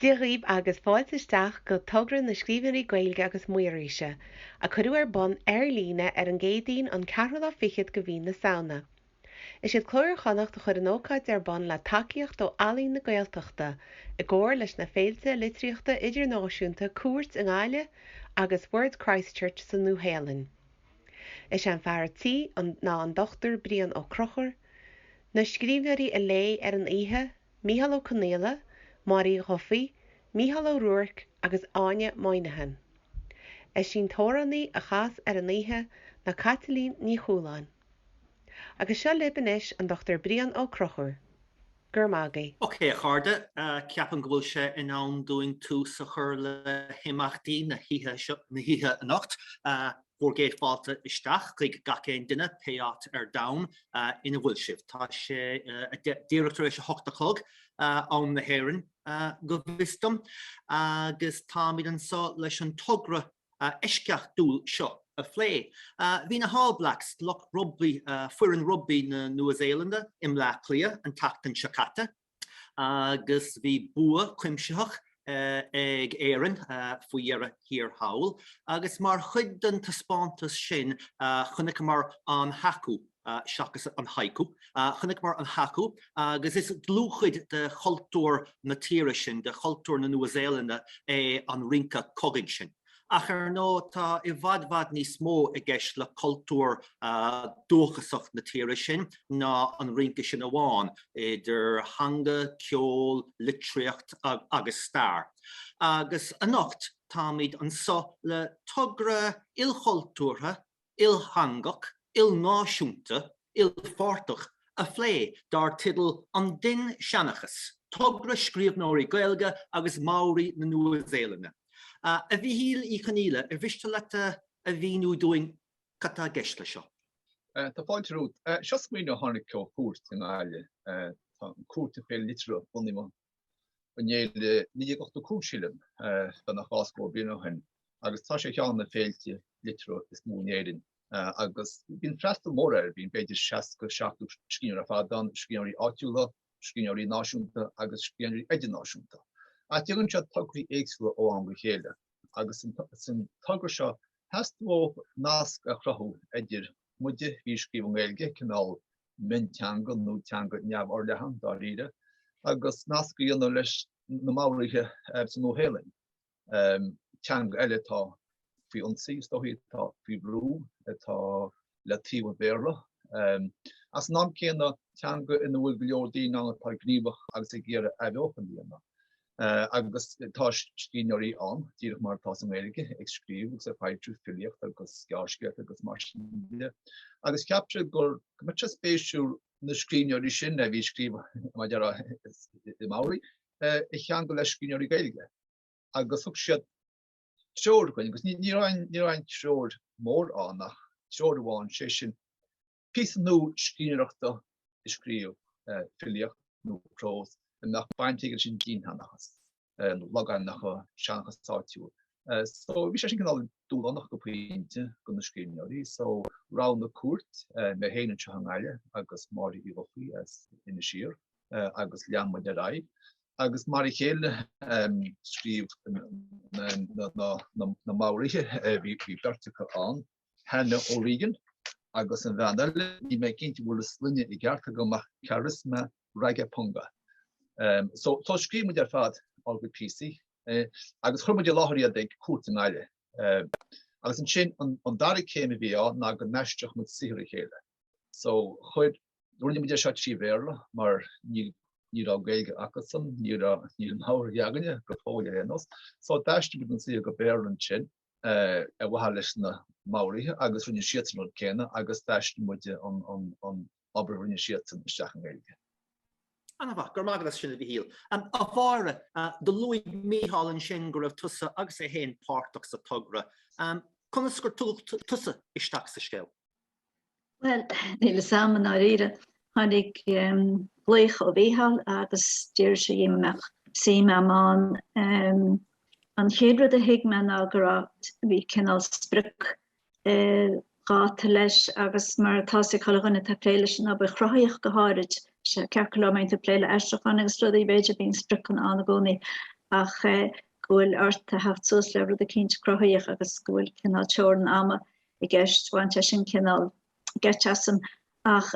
Díríb agus fáilteteach go tugrann na Scríbhneoirí Gaeilge agus Maoraoise, a chuireadh ar bun Ealaín ar an gcéadaoin an 4 go bhí na saona. Is iad Cló Iar-Chonnacht a chur an ócáid ar bun le tacaíocht ó Ealaín na Gaeltachta, i gcóir leis na féilte litríochta idirnáisiúnta Cúirt in Gaile agus Word Christchurch san Nua-Shéalainn. Is an fearrtí ná an dochtar Brian ó Crochar, na Scríbhneoirí i lé ar an oíche, Mícheál Ó Conaille, Máirí Ghofaí, Mícheál Ó Ruarc agus Áine Moynihan. Is sin tóraní a chas ar an oíche na Catalín ní Chúláin. Agus seo libanis an Dr. Brian Ó Crochar. Gur mágaí. Okay, Charda, ceapan go bhfuil sé in ann doing tú sa chur le himachtaí na híthe anocht. Vorgéad fáilte isteach, chuig gacéin duine péat ar dam ina bhfuil sibh. Tá sé díreachtar éis 8 clog an na hÉireann go bhfiostam, agus tá míad an sá leis an togra isceach dúil seo a phlé. Bhí na Hallblacks loch rugby, fuireann rugby na Nua-Shéalainn im le clia an tachtain seacata, agus bhí bua cuimseach ag éireann faoi dhearra hir hawl, agus mar chud an taspántas sin chunig mar an hacu, seachas an haiku, chunig mar an hacu, agus is glúchuid de chultúr na tíre sin, de chultúr na Nua-Shéalainn an rinca cogaigh sin. Ach ar nó tá I bhadbhad níos mó I gceist le cultúr dúchasach na tíre sin ná an rinca sin amháin idir hanga, ceol, litríocht agus stair. Agus anocht tá míad an só le tugra ilchultúrtha, ilhangach, ilnáisiúnta, ilfártach a phlé dar tidal an Dinnseanchas, tugra Scríbhneoirí Gaeilge agus Māori na Nua-Shéalainn. A bhí híl I chaníile, bhiste le a bhíú doing catá geisle seo. Tá fáilte rút, seos mína tháinig ceol Cúirt in Gaile, tá Cúirt a fé litre bunima. Banéile ní ochta cúisilim fan nach fáscór bíoin, agus tá sé cheann na féilte litre is múnéirin. Agus bín freistal mór bín beidir 60 go 70 scríbhneoirí a fádan, scríbhneoirí áitiúla, scríbhneoirí náisiúnta agus scríbhneoirí idirnáisiúnta. A tugann sé tugraí éagsúla ó an chéile, agus san tugra seo heastal nasc a chrathú idir muide bhí Scríbhneoirí Gaeilge cinál minteanga nó teanga neamh orleathan dá riire, agus nasc go dhéanamh leis na Māoraithe san Nua-Shéalainn. Teanga eile tá faoi ionsaí stochaí, tá faoi brú, tá le tíomh béarla. As ná céanna teanga ina bhfuil go leor daoine ná tá gníomhach agus ag géire a bheochain dhéanamh. Agus tá scríbhneoirí an, díreach mar tá san Gaeilge ag scríbh agus a fáiltriú filiocht agus sceáisceart agus mar sin. Agus ceapte gur muite spéisiú na scríbhneoirí sin a bhí scríb má dearra I Māori, I cheann go leis Scríbhneoirí Gaeilge. Agus thug siad seoir goin, agus ní raibh seoir mór annach, seoir amháin sé sin pís nó scríbhneoireachta I scríbh filiocht nó prós, nach baintigil sin dín hanachas, logan nach seanchas táitiú. So bhí sé sin cinál dúil annach go puinte go na scríbhneoirí, so rá na Cúirt me héanann se an Gaile agus Máirí Ghofaí ina siar, agus Lean de Rai, agus Máirí chéile scríb na Māoraithe bhí bertacha an, Henne ó Rígan, agus an bheanile ní mé cinnte bhfuil slunne I gcearta go mar charisma raige punga. So tá scríbhneoirí ar fad all go PC, agus churmuid láthairí ag Cúirt in Gaile. Agus an sin an dairg céim bhí á ná go neisteach mu saoire chéile. So chuid ruinnig muidir seo trí bhéarla, mar ní rá Gaeilge achasan, ní Máor dheaganne go fóile héanos. So dáiste go an saoire go béarla an sin a bhaithe leis na Māoraithe, agus ruinnig siatan ó céine, agus dáiste muidir an obair ruinnig siatan isteach an Gaeilge. Anna gur mágad sin a bhí híl. A bhara do luigh mícheál an sin go raibh tusa agus é héin páirteach sa tugra. Conas gur tusa isteach sa scéal? Well, níl saman á riire tháinig gluich ó bhícheál agus dtíir sé dhéimeach síime amán an chéadrúd a hiig me ná gurát bhí cinál sprioc gáta leis agus mar tá sé chalaghine tá pléile sin ab chraíoch go háirid se cearcolómainte pléile eisteach an agus rud I bhéidir bín sprioc an gcónaí ach gúil orta haft sos le rud a cinint crochaíoch agus gúil cinál teoran ama I gceist bhainte sin cinál gceitteasam ach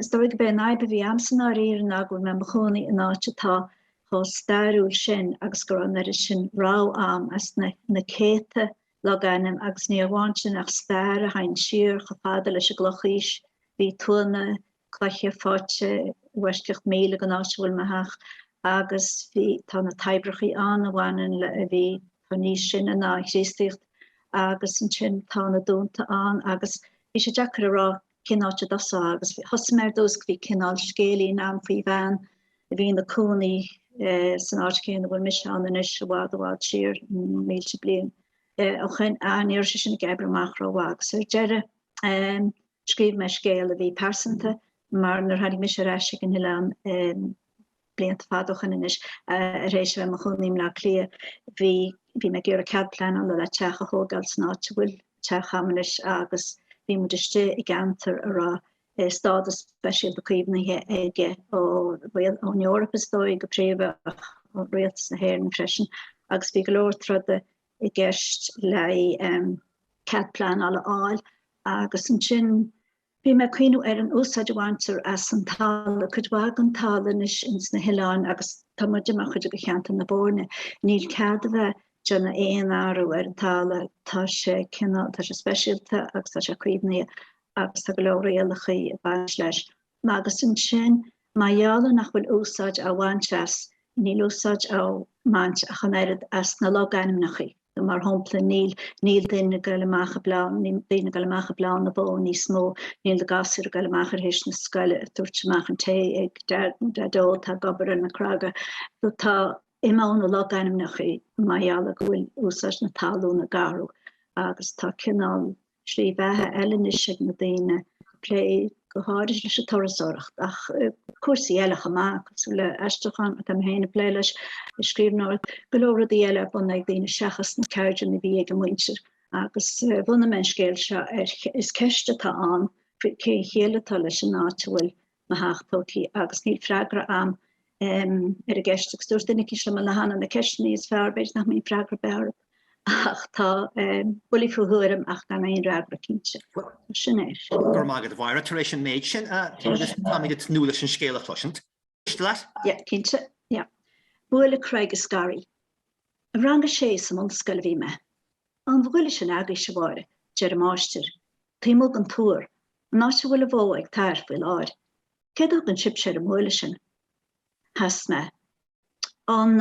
stoig be naibe bhí amsan ar ían agúil me machónaí in áitetá chó stairúil sin agus gur an sin rá am as na céta leganim agus ní bháin sin ach stair a hain siúr go fada leis a glochís bhí túna chluiche fáte weisceocht méle gan áisiúil meach agus bhí tá na taibrichaí an a bhhainein le a bhí faní sin a ná chríostaíocht agus an sin tá na dúnta an agus bhí sé deachar rá cináte dosa agus thosaméir dós bhí cinál scéalaí nám faoi bhean a bhí na cúnaí san áitcéan bhfuil mis an inis a bhád siar mílte blian ó chun aníir sé sin gebre machrá so deire scríb me scéal a bhí persanta mar nar haí mis reise an hián bliant fadochan inis rééis bheith mar chuníim le lia bhí me gur a cadplan an le techa hógal snáte bhfuil techamanis agus bhí mu iste I gantar a rá stáda speisial becuimnathe aige ó Europa dói go príomh ó réaltas na hhéir an freisin agus bhí go leor trada I gceist le cadplan alla áil agus an sin bhí me cuiinú ar an úsáid bhaintear as an tal chud bhag an talis ins na Hián agus táideach chuide go cheanta na bórne níl cead bheith Jana éon áú ar an talla tá sé speisialta agus tá sé cuiomhnaí agus tá go leor réalachaí a bhaint leis. Agus an sin maiála nach bhfuil úsáid a bhainteas níl úsáid á maint a chanéad as na logaimnachaí. Mar hompla níl duine go leach a blán, ní duine go leach a blán na bó níos mó, níl de gasir go leach ar héis na scoile a dúirteach an té ag dedó tá gobar na craga. Tá imán na logaimnachaí maiála go bhfuil úsáid na talú na garú agus tá cinál slí bheitthe eileise na daine lé go háidir leis a torasóireacht ach cuasaí eileach amach sú le eisteachan a am héanana lé leis I scríbhneoirí go leor rudí eile buna ag daoine seachas na ceirdeanna bhí ag an muintir agus bhuna men scéal seo is ceiste tá an cé chéalatá leis an áte bhfuil na háachtótaí agus níl freigra am ar a gceiste dúirt duine cis le lehanana na ceistení is fearbéid nach mí freigra bearb ach tá bhfuil fuhuairm ach gan aon ragra cinse sin éir. Gur mágad bhaire tar éis an méid sin táid nuúla sin scéalach loisint. Ja, cinse, ja. Bhuaile Craig is Gary. A ranga sé sa mun scoil bhí me. An bhuaile sin agaí se bhaire, dear máistir, tímúg an túr, ná se bhfuil a bhó ag tair bhfuil áir. Céadach an sib sé an bhuaile sin. Has me. An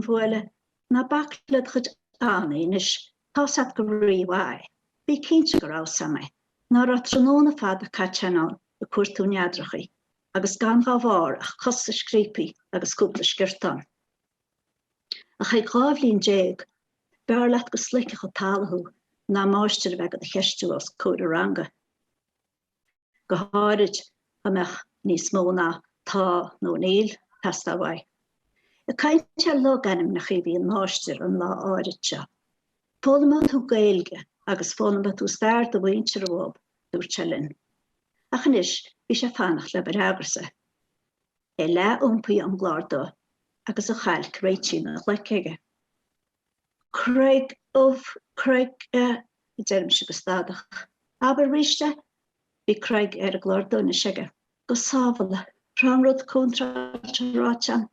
bhuaile na baclad chud aníis tásat go riomhhaid. Bhí cinse go rá me. Ná ra tróna fad a catchanál a cuairtúneadrachaí. agus gan bhar ach cos a scrípi agus cúpla skirtan. A cha gábhlín déag, bear leat go slice go talú ná máistir bheith a cheistú os cúd a ranga. Go háid a meach níos mó ná tá nó níl testa bhaid. A caiinte loganim na chibhí an máistir an lá áiritse. Fólamán tú Gaeilge agus fólamán tú stair do bhaintir bhób dúr telin. Achanis bhí sé fannach le baragrasa. Le úmpaí an gláardó agus a chailc réití na chleiceige. Craig deirm se go stadach. Aber ríiste bhí Craig ar a gláardó na siige. Go sábhala, ránrúd cúntráilte ráitean.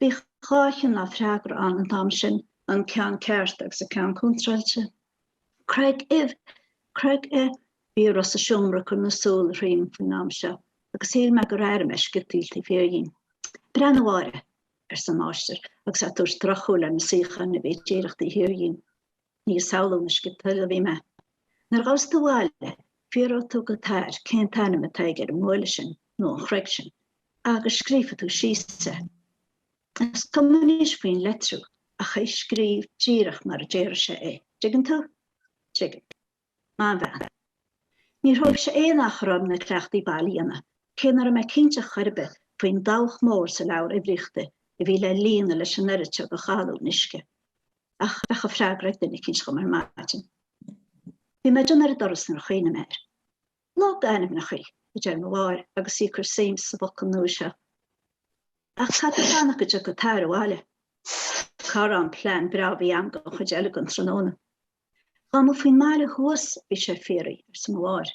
Bhí cháichin le freagra an tam sin an cean ceart agus a cean cúntráilte. Craig bhí ras a siomra chun na sóil rím fan nám seo, agus híl me go réir meis gotíiltí féín. Brenneháire san máistir, agus a túr strachúla na síchan na bhí déireachtaí hirín. Ní saola na scitil a bhí me. Nar gás do bháile, fíoró tú go tair cén tainna me taig ar móile sin, nó an chreig sin, agus scrífa tú síiste. As cumníos faoin letrú, a cha scríb díireach mar a déire sé é. Jigan tú? Jigan. Má bhean. Ní thug sé éach ram na cleachtaí bailíanana, cénar me cinnte chuirbe faoin dách mór sa leabhar i bhríochta I bhí le líana leis an airite go chaú nisce. Ach a freagraid duine cinse go mar máitin. Bhí me dún ar a doras nar chuoine méir. Lá gainim na chuí, I deir mo bháir agus í chur séim sa bhacan nua seo. Ach cad a fannach go tair bháile. caran plan bravi am go chudelig an tróna. Gam fin mile hús vi sé féri smór.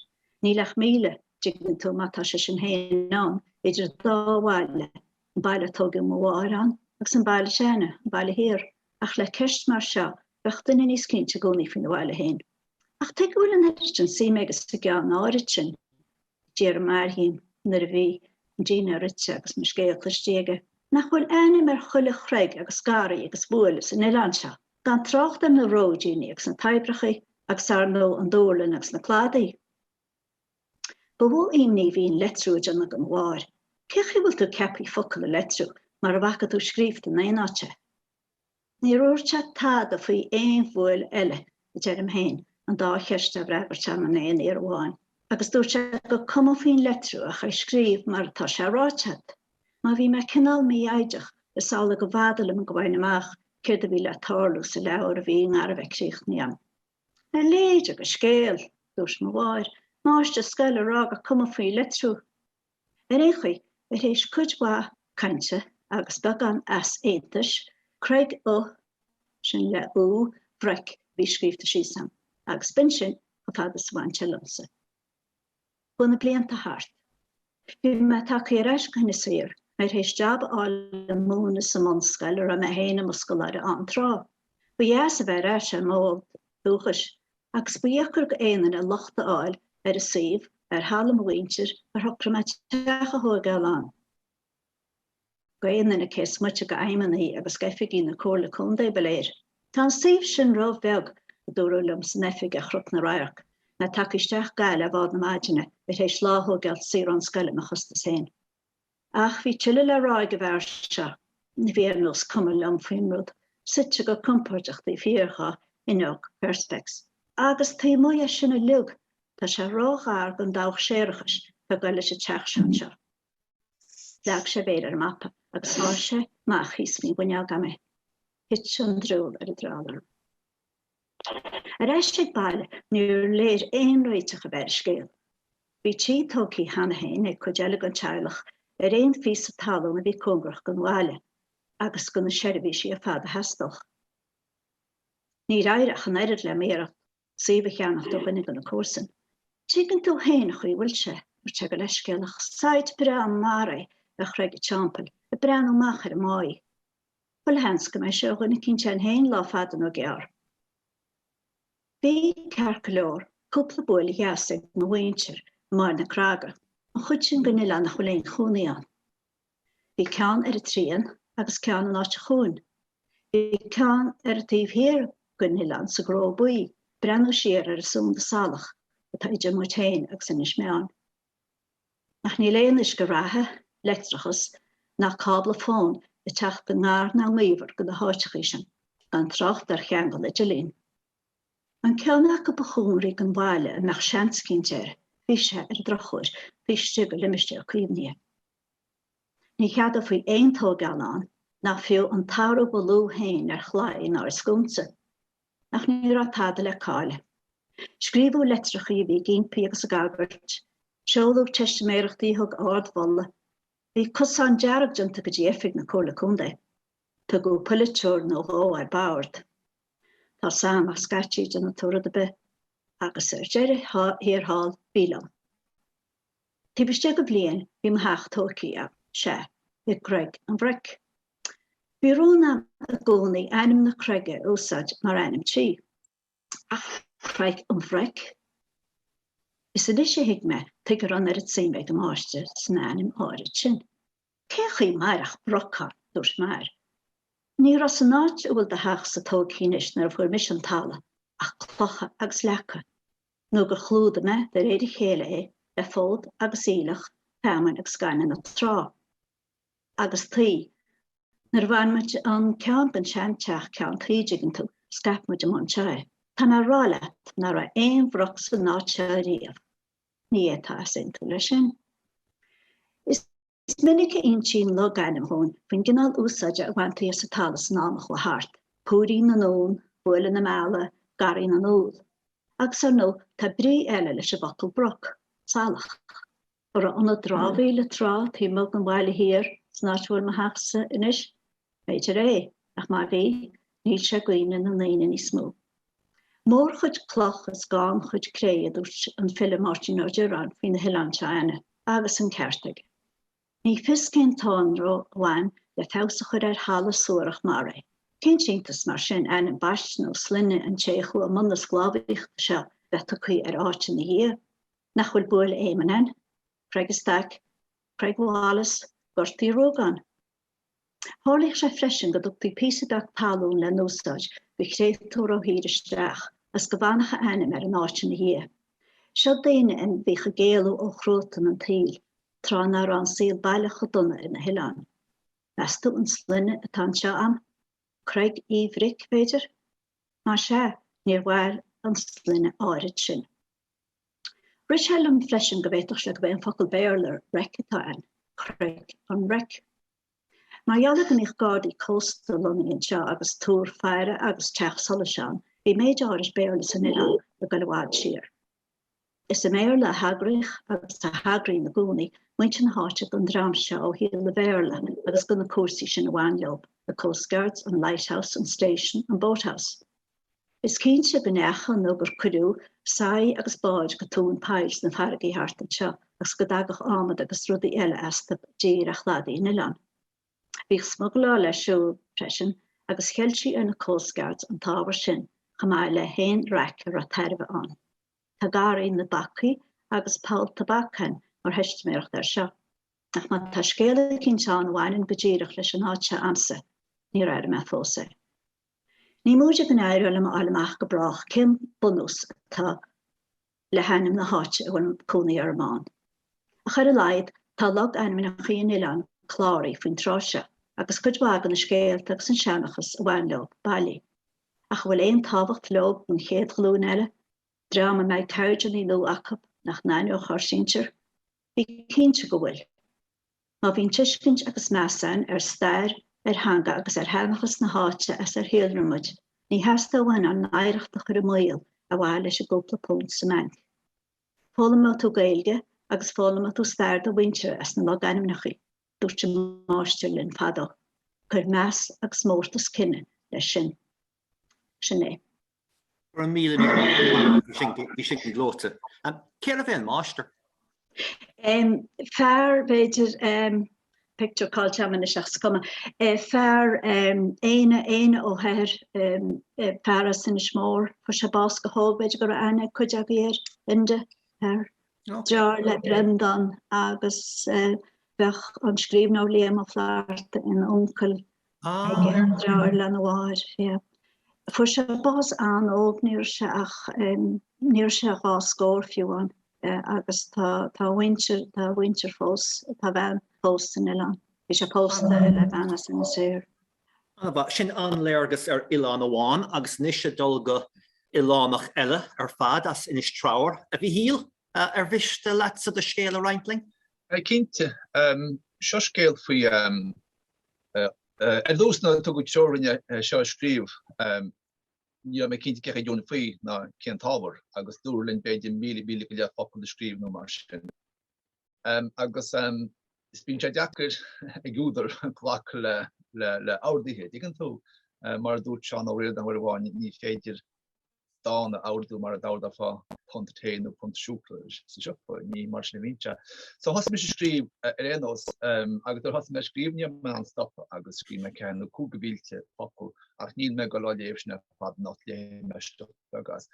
Nílach míle jigin tú mata se sin héin ná, idir dáhile baile tógi móran, agus an baile sena, baile hir, ach le kirst mar seo, bechtan in is cínte goni fin bhaile héin. Ach te gúil an heristin sí megus te gan áritin, Dír mar hín, nar bhí, Gina ritse agus mis Gaeltachtige, nach bhfuil aine mar chuile chreig agus gari agus bhualas in Ilanse, gan trocht an na ródíine agus an taibrachi agus ar nó an dólan agus na cládaí. Bhú imní hín letrúid an an bhár, cechi bhfuil tú cepi focail a letrú mar a bhacha tú scríbhta na éáte. Ní rúirte tád a faoi éon bhfuil eile i deirim héin an dá cheiste bhreibirte an éon ar bháin. Agus dúirte go cuma faoin letrú a cha scríb mar atá sé ráitead. Má bhí me cinál mí aideach is sála go bhadalam go bhain amach céir a bhí le tárlú sa leabhar a bhí ngar a bheith críochnaíam. Na léide go scéal, dúirs mo bháir, máiste scail a rá go cuma faoin letrú. Échuí a rééis cuidhá cainte agus began as éantais, Craig ó sin le ú bhreic bhí scríbhta síosam, agus bin sin go fada sa bhainte lumsa. Buna blianta hart. Bhí me take ar eis gine saoir, mar rééis jab áil an múna sa monscail ar a me héna muscaláire an trá. Bhí a bheith eis an mó dúchas, agus buíochar go éanana a lochta áil ar a saomh ar hálam bhaintir ar thugtar me teach a thugáil an. Go éanana cés muite go aimimení agus gaificí na cóla chundé beléir. Tá an saomh sin roh bheag a dúrúlam san nefig a chrup na raireach, na takisteach gael a bhd na máidine be rééis láthógailt sí an scaile a chustas héin. Ach bhí tuile le rá go bhar se, na bhíar nos cuma lem faoinrúd, site go compórteach í fíorcha inach perspex. Agus tá muo sinna lug, tá sé ráthar gan dáh séirechas go gaile sé teach sean seo. Leag sé béad ar mappa agus há sé má chiismí bhaine game. Hit sin drúil ar a drálar. Ar eiste baile nuair léir éon réiteach a bheith scéal. Bhí tí tócaí hana héin ag chuideala an teirlach ar éon fís a talún a bhí congrach go bháile, agus go na seirbhísí a fada heastalch. Ní raireach an éirid le méireach saomh cheannach do bhuiine go na cósan. Tígann tú héin chuí bhfuil sé mar te go leiscéalach said bre an Māoraoise a chreig teampel, a brean ó mach ar máí. Bhfuil hens go mé seo chuinna cinnte an héin lá fadan ó gear. Bhí cearcolóir cúpla buail gheasig na bhaintir mar na craga, an chuid sin go nile nach bhfuil éon chúnaí an. Bhí ceann ar a trían agus ceann an áte chuin. Bhí ceann ar a taobhhéir go nile an sa gró buí, brenn siar ar a sún de salach, atá idir muid héin agus in is meán. Nach ní léon is go rathe, letrachas, nach cabla fón i teach go ngár ná míomhar go na háiteachí sin, gan tracht ar cheangal Ealaín. An ceannach go bachúnraí an bhaile a meach seanscíntear, bhí sé ar drochuir, bhí si go limiste a cuimhní. Ní chead a faoi éon tógáil an, nach fiú an tarú bolú héin ar chláin ar scúnsa. Nach ní rá tada le cáile. Scríbú letrachaí bhí gimpi agus a Galbert, seolú testméireachtaí thug ardmholla, bhí cosán dearag dionta go déifig na cóla chundé, tá go puliteúr nó ó ar báirt. Tá sam a scaitiid an na túra de be, agus ar deire hir hall bílam. Tíbiste go blian bhí ma heach tócaí a sé, i Craig an bhreic. Bhí róna a gcónaí ainm na Craige úsáid mar ainm tí. Ach, Craig an bhreic. Is a sé hiic me tugur an ar it síime go máiste san ainm áirid sin. Cechaí marach brocha dúirs mar. Ní ras an áit bhfuil de heach sa tógcínis nar bhfuil mis an talla, ach clocha agus lecha. nó go chlúda me de réidir chéile é le fód agus ílach peaman ag scaine na trá. Agus tí, nar bhain muid an cean an seanteach cean trídigin tú scap muid am an tse. Tá na rála nar a éon bhroch sa náte riamh. Ní étá sin tú lei sin. Is minic on sin lo gainim hón, fin ginál úsáide a bhaintaí sa talas námach le hart. Púrí na nón, bhuaile na mála, garí na nód. Agus ar nó tá brí eile leis a botal broch, salach. Or anna drábhí le trá tí mog an bhaile hir, snáitúil ma hafsa inis, méidir é, ach mar bhí níl sé gcuine na naine ní smó. Mór chud cloch is gan chud créad an film Martin O'Geran fin na Highland China agus an Ceirteag. Ní fis cén tánró bhain le fása chud hála suúrach Māori. Cén síntas mar sin an baistin ó slinne an téchu a mundas glábhíocht se bheitha chuí áitin na hí. Nach bhfuil buail éimean, Craig Stack, Craig Wallace, Gortí Rogan. Hálaigh sé freisin go dtí písadach talún le nóstáid bhí chréadúr ó hír isteach as go bhanacha anim an áitin na hí. Seo daine in bhí go géalú ó chrótan an tíl, trá ná an síl bailach donna in na Highland. Lestu an slunne atá seo am, Craig Ivric féidir, mar sé níor bhhail an slunne áirid sin. Rich helm freisin go bhhéiteach le go bhéh an focail béarlar recatá an, Craig an rec. Mar jaala gan ich gádaí cósta lonaíonn seo agus túr feire agus teach sola seán, bhí méid áiris béarla san Ilan le go bhhaid siar. Is a méir le hagrich agus tá hagraí na gúnaí muinte na háite an drám seo ó híal le béarla agus go na cuasaí sin na bhainleob, the Coast Guards, an Lighthouse, an Station, an Boathouse. Is cínse benecha nó gur cuiú saí agus báid go tún páils na faragaí hartan seo agus go dagach ámad agus rudaí eile asta dír a chladaí in Ilan. Bhíh smugla le siú freisin agus cheiltí ar na Coast Guards an tábhar sin chamáil le héin raic ar a tairbh an. Tá garí na bacaí agus Paul Tabacan mar heistméireacht ar seo. Ach má tá scéala cinn seán bhhainn go ddíireach leis an áite amsa, ní raibh me fósa. Ní múide go éire le aileach go brach cin bunús tá le henim na háite a bhfuil cúnaí armán. A chuir a laid tá log anim na chuon Ilan chláirí faoin tráise agus chudbágan na Gaeltacht san Seanachas a bhainleob bailí. Ach bhfuil éon tábhacht lob an chéad glún eile, drama meid cairdin í lú acab nach naine ó chuirsíntir, bhí cínte go bhfuil. Má bhín tuiscint agus measan ar stair, ar hanga agus ar helmachas na háite as ar héalramid, ní heasta bhain an éireachta chuir mail a bhhail leis a gúpla punt sa menc. Fólamá tú Gaeilge agus fólamá tú stair do winter as na log anim nach chuí, dúirte máiste linn fadó, chuir meas agus mórtas cinne leis sin. Sinné. For a míle bhí sin glóta. Céir a bheith máiste? Fear beidir picture culture man is skama fair eine ó her Paris in smór for se baske hol be go ane kujagier inde her jar le Brendan agus bech an Scríbhneoirí a flart in onkel jar le noir ja for se bas an ook neer se ach neer se ga score fiúan agus tá winter fós tá ben post in Ilan. Bhí sé post le benas in séir. Sin anléargus ar Ilan amháin agus níos sé dul go Ilánach eile ar fad as inis tráir. A bhí híal ar bhís de leat sa de scéal a reimpling? Cínte, seo scéal faoi lúsna tu go teorinne seo scríomh ní me cínte cecha dúna faoi ná cén tábhar agus dúirlinn beidir míle go leat focail de scríomh nó mar sin. Agus is bín sé deacair ag údar chhlach le ádaithe, dígan tú mar dúirt seán ó réad an bhfuil bháin ní féidir dána áardú mar a dáda fá punt téin nó punt siúcla sa seopa ní mar sin víse. So has me se scríb ar énos agus has me scríbne me an stoppa agus scríb me cean nó cúgabilte focail ach níl me go láléifsne fad nach lé me agus.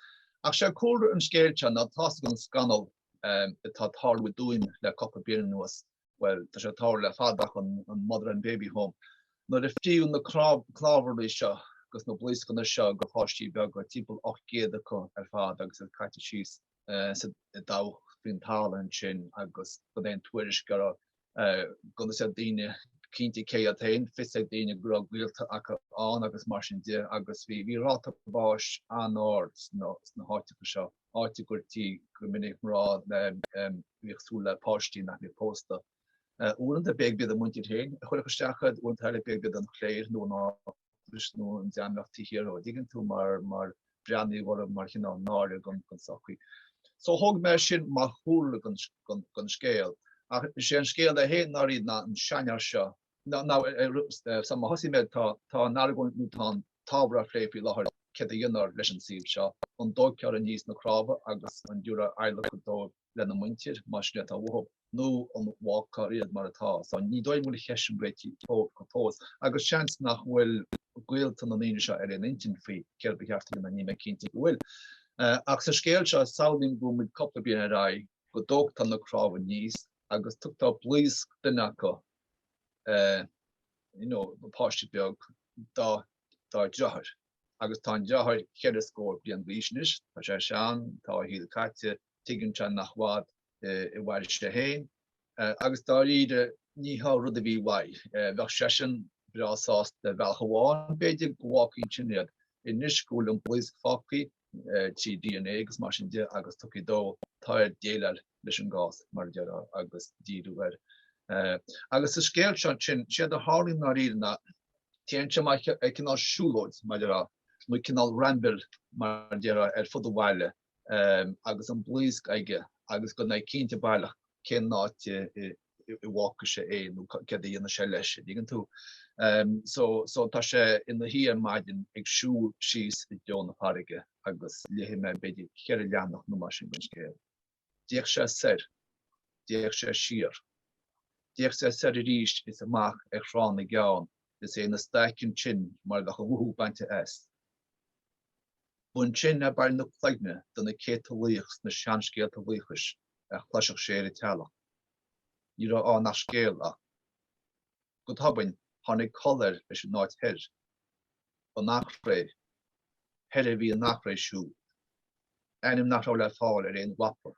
Ach sé cúr an scéilte ná tá an scanal tá táirú dúim le coppa bían nuas, well, tá sé táir le fadach an mother and baby home. No de fiú na clábharlaí seo agus nó blíoscanna seo go fáistí beag go timpeall 8 géad acu ar fad agus ar caite síos sa dá bhíon tálan sin agus go éon tuairis go gona sé daoine cínti cé a tain, fis ag daoine gur ghuiilta acu an agus mar sin de agus bhí ráta báis an áir na háiticha seo. Áite gurtí go minic mrá bhíoh sú le páistí nach mé pósta. Úan a beag bid a muintir héin, a chuir gosteachad úan teile beag bid an chléir nó ná nó an deanachtaí híró. Dígann tú mar breannaí bhfuil mar chin an náir gan sacuí. So thug me sin mar thuúla gan scéal. Ach sé an scéal a héin náí ná an seinear seo some hosi med tá nargon nutan tabra fréfi lahar kedaginnar leis sib seo an dogcear an níos na crava agus an dúra eile go lena muintir mas net a wohop no an walkar iad mar atá so ní dóid mu chesin breti pós agus chans nach bhfuil Gaeltan an Irish an intin fi ceir beheartí na ní me cinnti bhfuil ach sa scéil seo saolim go mid coppla bíana ra go dógtan na crava níos agus tuchtá blís duine go páiste beag dá jahar agus tá jahar chead scór blian blísnis tá sé sean tá híad caite tigann se nachhád I bhair sé héin agus tá ide níhá rud a bhí wai bheith sesin brásás de bhealchaháin beidir goháín sinnéad I niscúil an blís fáci tí DNA agus mar sin de agus tuí dó táir déile leis an gás mar deara agus díúir. Agus sa scéil sin siad a hálín na rína téan se mai cinál siúlóid mar deara mu cinál rambir mar deara fud a bhaile agus an blís aige agus go na cinnte bailach cén náte I bháca sé nó ce dhéana sé leis dígan tú. So tá sé ina hí an maidin ag siú síos I deonna parige agus léhé me beidir cheir leannach nó mar sin scéil. Díoch sé ser, díoch sé siar. Díoch sé ser I ríist is amach ag chrán na geán is é na staicin sin mar go bhú bainte es. Bun sin a bail na pleagne don na céta líochs na seanscéalta líochas a chluiseach sé I tealach. Ní ra á nach scéal ach. Go thabain tháinig collar leis an náid heir. Ba nachré, heir a bhí an nachré siú. Enim nach rá le fáil ar éon wapar.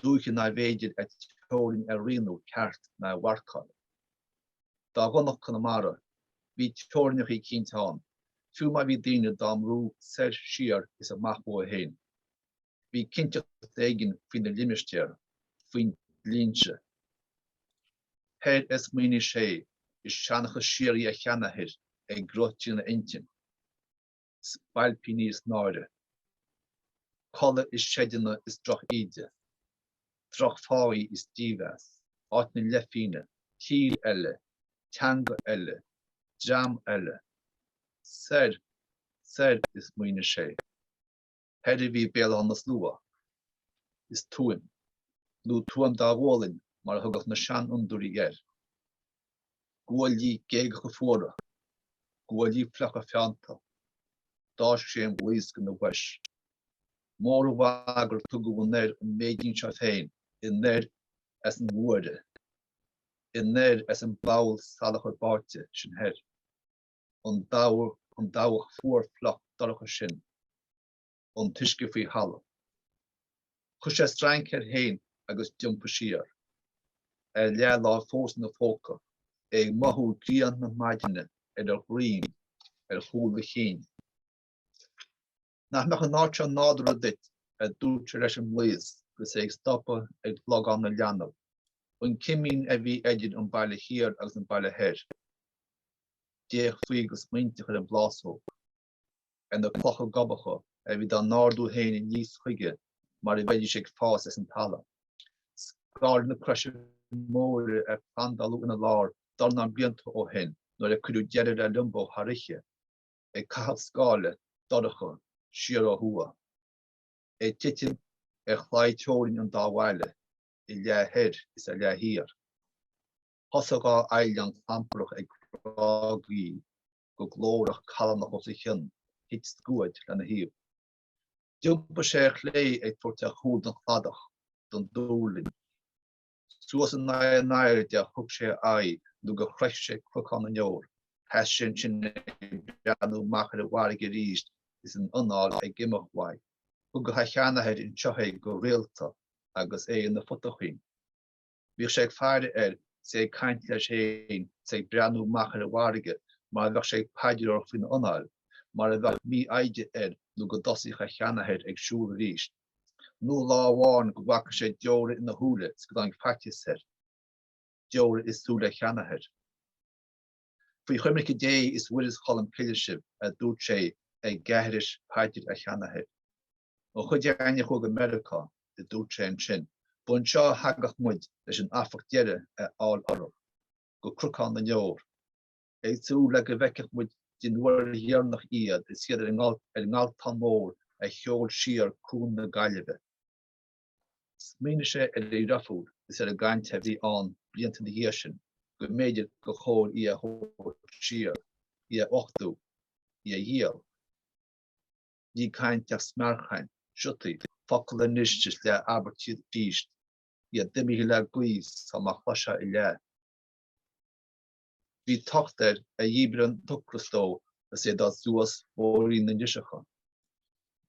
Dúcha na bhéidir a teorin a rianú ceart na bharcáil. Dá ghonach Conamara, bhí teorinach I cínteán. Fiú mai bhí daine dámrú ser siar is a machbó a héin. Bhí cinnteach éigin fin na limisteir, fin líonse. Heir es muoine sé is seanachas siarí a cheannahir ag grotíí na intin. Spailpí níos náire. Colla is séideanna is droch ide. Droch fáí is díbheas. Áit na lefíne, tíl eile, teanga eile, jam eile. Ser is muoine sé. Heir a bhí béal an na slúa. Is tuam. Nú tuam dá bhólinn mar thugach na sean undúí ger. Ghuailí géige go fóra. Ghuailí flecha feanta. Dás sé an blís go na bhuis. Máraoise tugu go neir an méidín se féin I neir as an bhuaide. I neir as an báil salachar báte sin heir. An dáhach fuór flach daracha sin. An tuisce faoi hala. Chus sé strainceir héin agus diompa siar. Le lá fós na fóca, ag mathú grían na maidine ar ghrín ar chúl le chéin. Nach meach an náte an nádra dit a dúirte leis an blís gus ag stoppa ag logán na leanamh. Bhain cimín a bhí éidir an baile hir agus an baile heir. Déach faoi gus muinteach ar an blásó. An na clocha gobacha a bhí dá nádú héin I níos chuige mar I bheidir sé fás as an talla. Scar na cruise móire ar pandalú in a lár darna blianta ó hen nuair a cuireadh deireadh a lumbo thariche ag cathal scáile doracha siar ó thua. É titim ar chláid teorin an dámhaile I le heir is a le hir. Thosagá aile an clamparach ag rágaí go glórach calanach os I chin hit scuid lena híomh. Diompa sé chlé ag fuirte a chúd an chladach don dúlinn. Suas an náir de thug sé aig nó go chreis sé crucán an leor. Heas sin breanú machar a bharige ríist is an anáil ag gimach mhaid. Thug go cheannahead in teothaigh go réalta agus é in na futachín. Bhíodh sé ag fearre sé ag caint leis héin sé breanú machar a bharige mar bheadh sé ag paidiúr faoin anáil mar a bheadh mí aide nó go dosaigh a cheannahead ag siúl ríist. Nó láháin go bhacha sé deora ina thuúla go an factis heir. Deora is súla cheannahead. Faoi chuimric dé is bhuiil is cholam ciileisib a dúirt sé ag gairis paidir a cheannahead. Ó chud aine chug America I dúirt sé an sin. Bun seo hagach muid leis an afach deire áil orm. go crúcán na neor. Ag tú le go bheiceach muid den nuair dhearnach iad is siad ar ngáil tan mór a cheol siar cún na Gailge. Smíne sé ar é rafúd is ar a gaint a bhí an blianta na hé sin, go méidir go chóir í a thóir siar, í a ochtú, í a dhéal. Ní cainteach smearchain, siútaí, focail a nistis le abertíad fíist, í a dimigh le guis amach chluise I le. Bhí tochtar a dhíbre an tucrastó a sé dá suas Máorí na Dinnseanchas.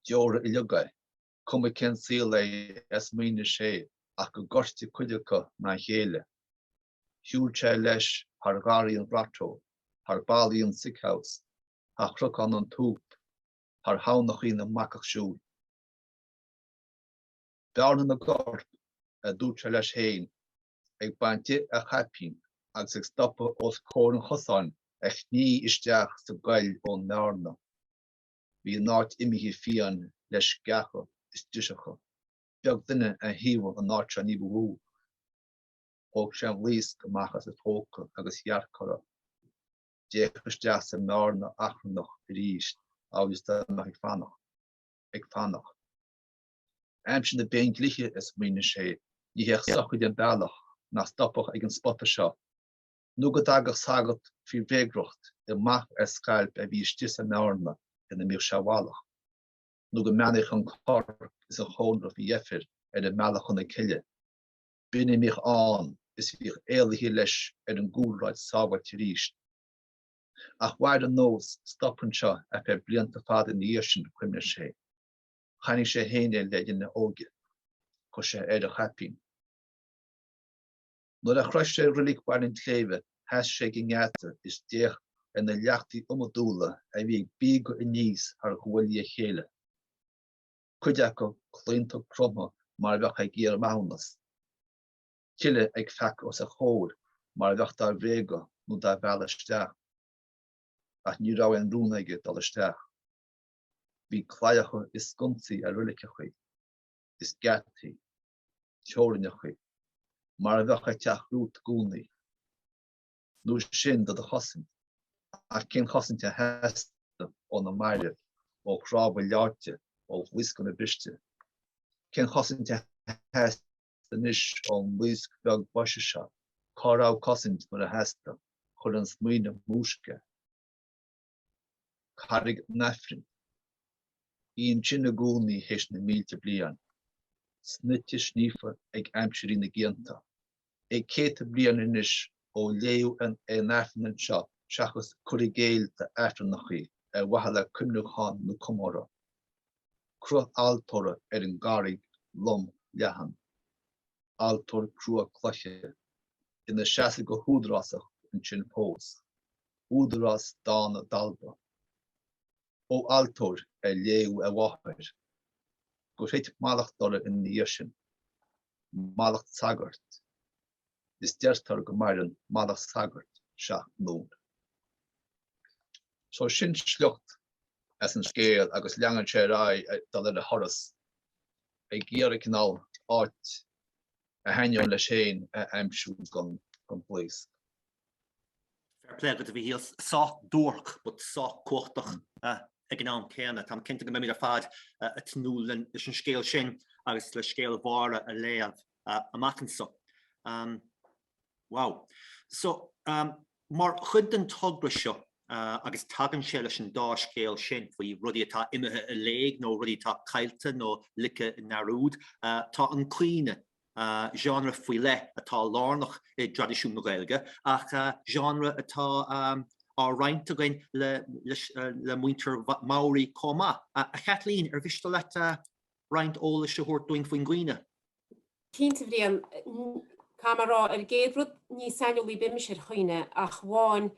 Deora I legaidh, cuma cén síl é smíne sé ach go gortí cuideacha na chéile. Siúil sé leis thar gáirí an bhreatró, thar bailí an sickhouse, a chrucán an túp, thar tháineachí na macach siúil. Bearna na gorp a dúirt sé leis féin, ag bainte a chapín agus ag stoppa os córan chosáin a chní isteach sa gail ón mearna. Bhí an áit imigh fian leis gacha is Dinnseancha. Beag duine a híomh an áit se ní bhú. Thóg sé an líos go machchas a tóca agus hearcara. Déach isteach sa mearna achrannach I ríist agus danach ag fannach. Aimsin na béin gliche is smíne sé, ní heach sochuid an bailach na stoppach ag an spotta seo. Nu go dagach sagat fi bhégrocht I mach ar scailp a bhí stis a mearna ina míoch seabhálach. Nu go meanach an corp is a chónrach bhí effir ar a mealach chun na ciile. Bine mich an is bhíoch éalaithe leis ar an gúlráid sábhairt ríist. Ach bhaid an nós stoppan seo a bheith blianta fad in dhé sin cuimne sé. Chainnig sé héine le na óge, chu sé ar a chapín. Nuair a chrois sé rilig bain cléimhe, heas sé gingéata is déach ina leachtaí umadúla a bhí ag bí go I níos ar ghuailí a chéile. Cuideach go clínta crumha mar bheach ag géar mánas. Ciile ag feic os a chóir mar bheach dá bhréga nó dá bheala isteach. Ach ní rá an rúnaige dal isteach. Bhí claideacha is scunsaí a rulice chuí, is gataí, teoranne chuí, mar bheach ag teach rút gúnaí. Nú sin do a chosin, ach cén chosainte heasta ó na maire, ó chrába learte, ó bhuisc na biste. Cén chosainte heasta níos ó bhuisc beag boise seo, cárá cosint mar a heasta, chur an smaoine múisce. Carrig nefrin. Íon sin na gúnaí héis na mílte bliain. Snitte snífa ag aimsirí na géanta. Ag céta bliain inis ó léú an nefrin an seo, seachas Cúirt Gaeilge efrannachaí ar wahala cumnúcháin nó cumóra. Cruach altóra ar an garig lom lehan. Altór cruach cloiche. Ina seasa go húdrásach an sin pós. Húdrás dána dalba. Ó altór ar léú a bhathir. Go réit málacht dora in dhé sin. Málacht sagart. Is deirtar go maireann málacht sagart seach nún. So sin sliocht as an scéal agus leangan sé rá dal ar a thoras ag géar cinál áit a hainneoin le séin a aimsú gan plís. Fair play go bhí híal sá dúrch, but sá cuachtach ag an am céanna. Tá cinnte go mé ar fad a tnúlan is an scéal sin agus le scéal bhara a léamh a macansa. Wow. So, mar chud an togra seo agus tagan sé leis an dá scéal sin faoi rudí atá imethe a léig nó rudí tá cailta nó lice narúd, tá an cuine genre faoi le atá lárnach I tradiisiún na Gaeilge ach genre atá á roinnt againn le muintir Māori comá. A Ealaín ar bhiste le roinnt óla se thuirt doing faoin gcuine. Cínta bhríon camerará ar géadrúd ní saoilí bimis ar chuoine ach bháin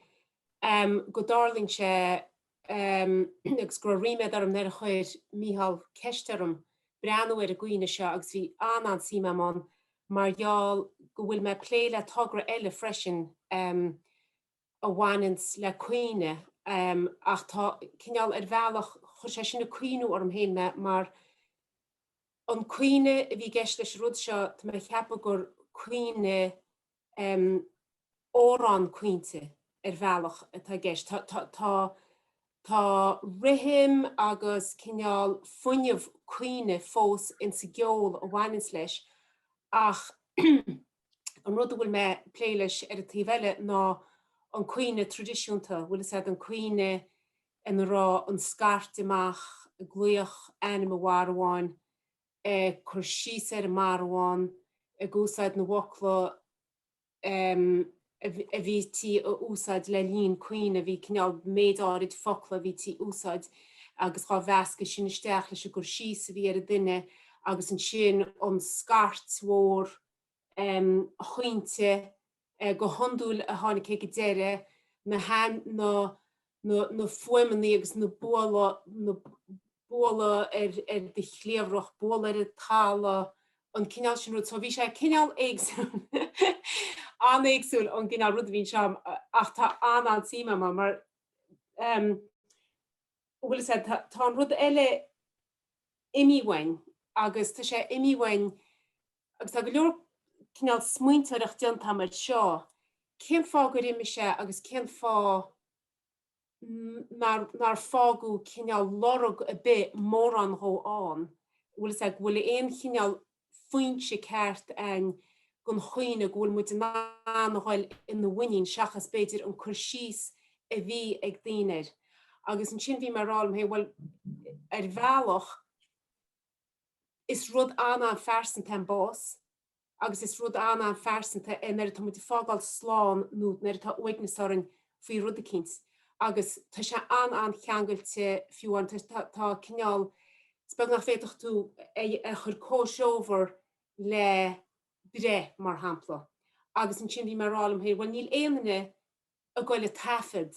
go darling sé agus go riime ar an neir chuir míhall ceistem breanú ar a gcuine seo agus bhí an síimeán margheall go bhfuil me pléile togra eile freisin a bhhainins le cuine ach tá cineál ar bhealach chu sé sin na cuineú orm héine mar an cuine bhí gceist leis rud seo tá me cheappa gur cuine órán cuinte bhealach atá gceist. Tá rihim agus cinál funineh cuine fós in sa geol a bhhainins leis ach an rud bhfuil me pléiles ar a tíhile ná an cuine tradiisiúnta, bhfuil sé an cuine in rá an scarrt amach a gluoch anam a bharháin, chur síos ar a marháin, a gúsáid na bhocla a bhí tí a úsáid le líon cuine a bhí cinál méadáid focla a bhí tí úsáid agus chá bheasca sin isteach leis a gur síos a bhí ar a duine agus an sin an scarrt mhór chuinte go honúil a tháinig ché go deire na foimaní agus na bóla ar de chléamhroch, bóla ar a tála an cinál sin rud, so bhí sé cinál éagsún an éagsúil an cinál rud a bhín seam ach tá an síma mar bhfuil sé tá an rud eile imíhain agus tá sé imíhain agus tá go leor cinál smuointeach dionanta mar seo. Cén fá go réimi sé agus cén fá nar fágu cinál lorug a bit mór an hó an, bhfuil sé bhfuil éon cinál foinse ceart an gon chuoine bhfuil muid náháil in na bhainin seachas beidir an chur síos a bhí ag daoineir. Agus an sin bhí marrálam hé bhfuil ar bhealach is rud anna fersanta an bás, agus is rud anna fersanta nar tá muid fágáil sláán nó nar tá uignasáin faoi rud a cins. Agus tá sé an cheangailte fiúan tá cinál speg nach féach tú a chur cóiseover le bre mar hampla. Agus an sin bhí marrálam hé bhfuil níl éanaine a gcuil le tafid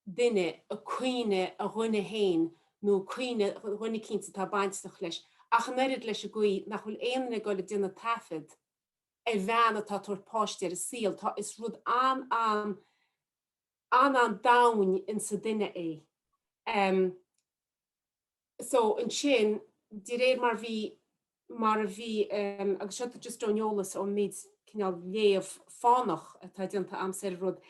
duine a cuine a dhuine héin nó cuine dhuine cinnta tá baintach leis. Ach nerid leis a gcuí nach bhfuil éanaine gcuil le duine tafid bheanna tá tuairpáiste ar a síl, tá is rud an dain in sa duine é. So an sin di réir mar a bhí agus se just donolalas ó míid cinál léamh fánach atá dionanta amsar rud.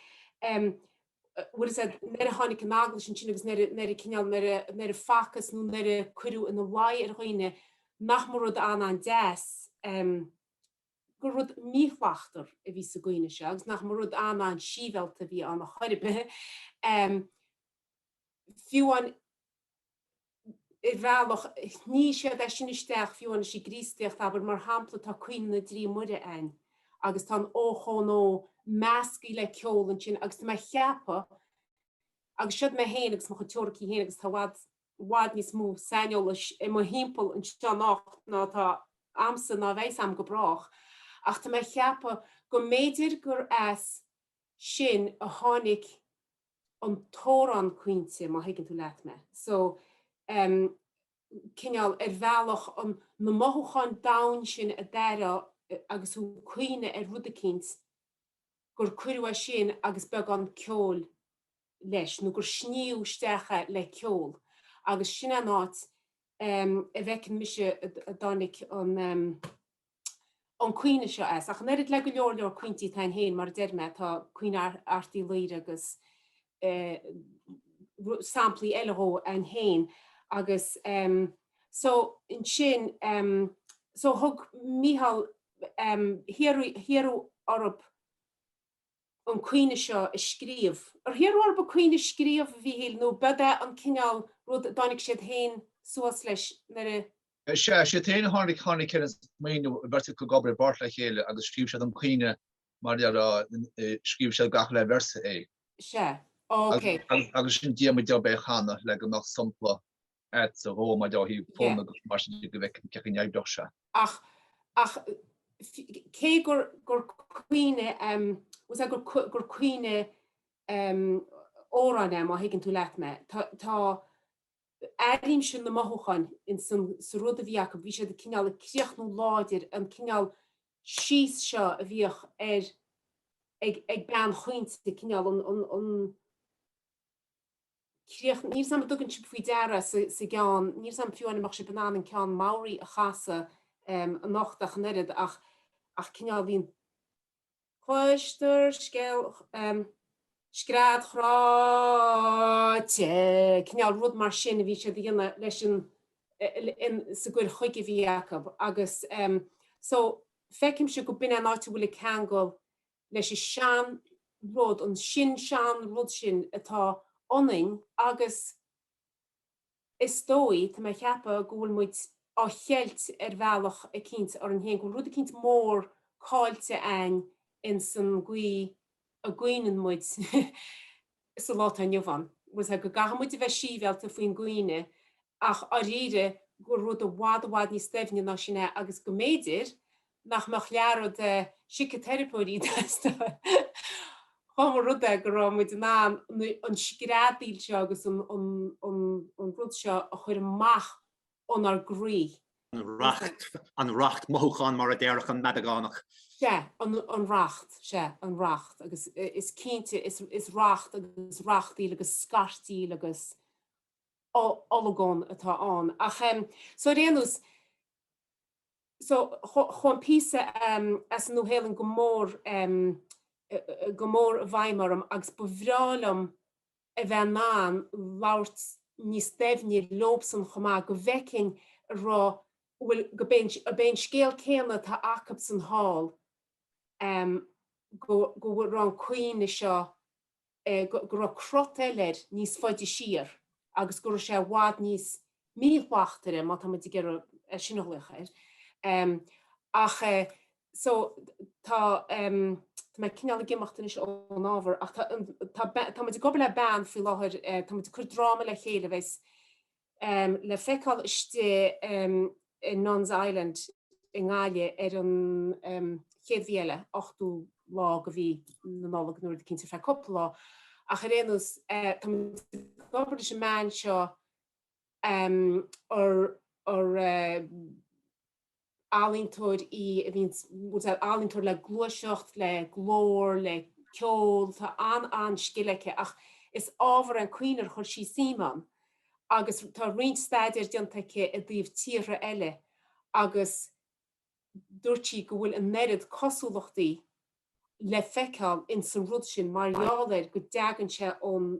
Bhfuil sé nar a tháinig an agla sin agus nar a cinál nar a facas nó nar a cuireú in bhaid ar chuoine nach mar rud an deas go rud míchlaachtar a bhí sa gcuoine se, agus nach mar rud an síbhelta bhí an choiribe. Fiúan bhealach ní sé d sin isteach fiúan sí grísteach aber mar hampla tá cuioine na drí muide ein. Agus tá óchó meascaí le ceol an sin agus tá cheappa agus siad me héin agus mo teorcaí héin agus tá bhd níos mú seinol i mo hímpel an seannacht ná tá amsa ná bheits am go brach. Ach tá cheappa go méidir gur as sin a tháinig an tóran cuinte má higann tú leat me. So cinál bhealach an na mothúchan dain sin a deire agus ú cuioine ar rud a cinnt gur cuireú sin agus beag an ceol leis, nó gur sníú stecha le ceol. Agus sin an áit a bhecinn mise a dánig an cuioine seo as. Ach nerid le go leor cuintí tain héin mar deirme tá cuioine artaí léir agus samplaí eileó an héin. Agus so in sin so thug míhall hiarú orb an cuioine seo i scríomh. Ar hiarú orb a cuioine scríomh bhí héil nó beda an cinál rud dánig siad héin suas leis sé téine tháinig tháinig cin méú versa go gobre bart le chéile agus scríomh sé an cuioine mar scríomh sé gach le versa é. Se, ok. Agus sin dia do be chana le go nach sampla sa ró mai hí fóna mar go bheith ceanneibdoch se. Ach cé gur cuioine gur cuioine órán má higann tú leat me. Tá airín sin na mothúchan in sa rud a bhíach a bhí sé de cinál a críochnú láidir an cinál síos seo a bhíoch ag bean chuint de cinál an níor sam dugann si faoi deara sa gceann, níor sam fiúin amach sé banán an ceann Māori a chaasa an nachtach nerid ach cinál bhíon Chluistear scrád chráte cinál rud mar sin a bhí sé dhéanana leis sa gcuir chuige bhí Jacob agus so fecim se go bin an áte bhfuil ceangal leis sean rud an sin sean rud sin atá oning agus is dói tá me cheappa gohfuil muid á chealt bhealach a cinint ar an héan go rud a cinint mór cáilte ein in san gui a gcuinean muid sa lá an jofan. Was go gahamid a bheith sível a faoin gcuine ach a riide go rud a bhád ní stefne ná sinna agus go méidir nach meach lear de sice terapóí testa. Chá rud go rá muid ná an scrádíil se agus an rud seo a chuir amach an ar grí. An racht móchan mar a déirech an medagánach. Se an racht agus is cínte is racht agus rachtíí agus scartíí agus allagón atá an. Ach so réanús so chuan písa as nó hélan gomór a bhaimmarm agus bhrálam a bheith ná láirt níos defhní lóbsan chomá go bhecin rá bhfuil go ben scéal céanna tá acab san hall go rá an cuioine seo go rá crot eileir níos fáidir siar agus go sé bhád níos mílhachtere má tá muid gur sinachlichair. Ach so tá me cinál gimachtain is an ábhar ach tá muid go le ban fi láthir tá muid chur drama le chéile bheits le feicáil iste in Nuns Island in Gáile ar an chéadhhéile 8ú lá go bhí na nála nuair cinnte fe coppla ach a réanús tá gobar is man seo ar álíntóir í álíntóir le glúiseocht le glór le ceol tá an scileice ach is ábhar an cuioinear chuir sí síman agus tá rionstaidir diontacha a dtíobh tíre eile agus dúirtí go bhfuil an nerid cosúlachtaí le feiceáil in san rud sin margheallir go deagan se ón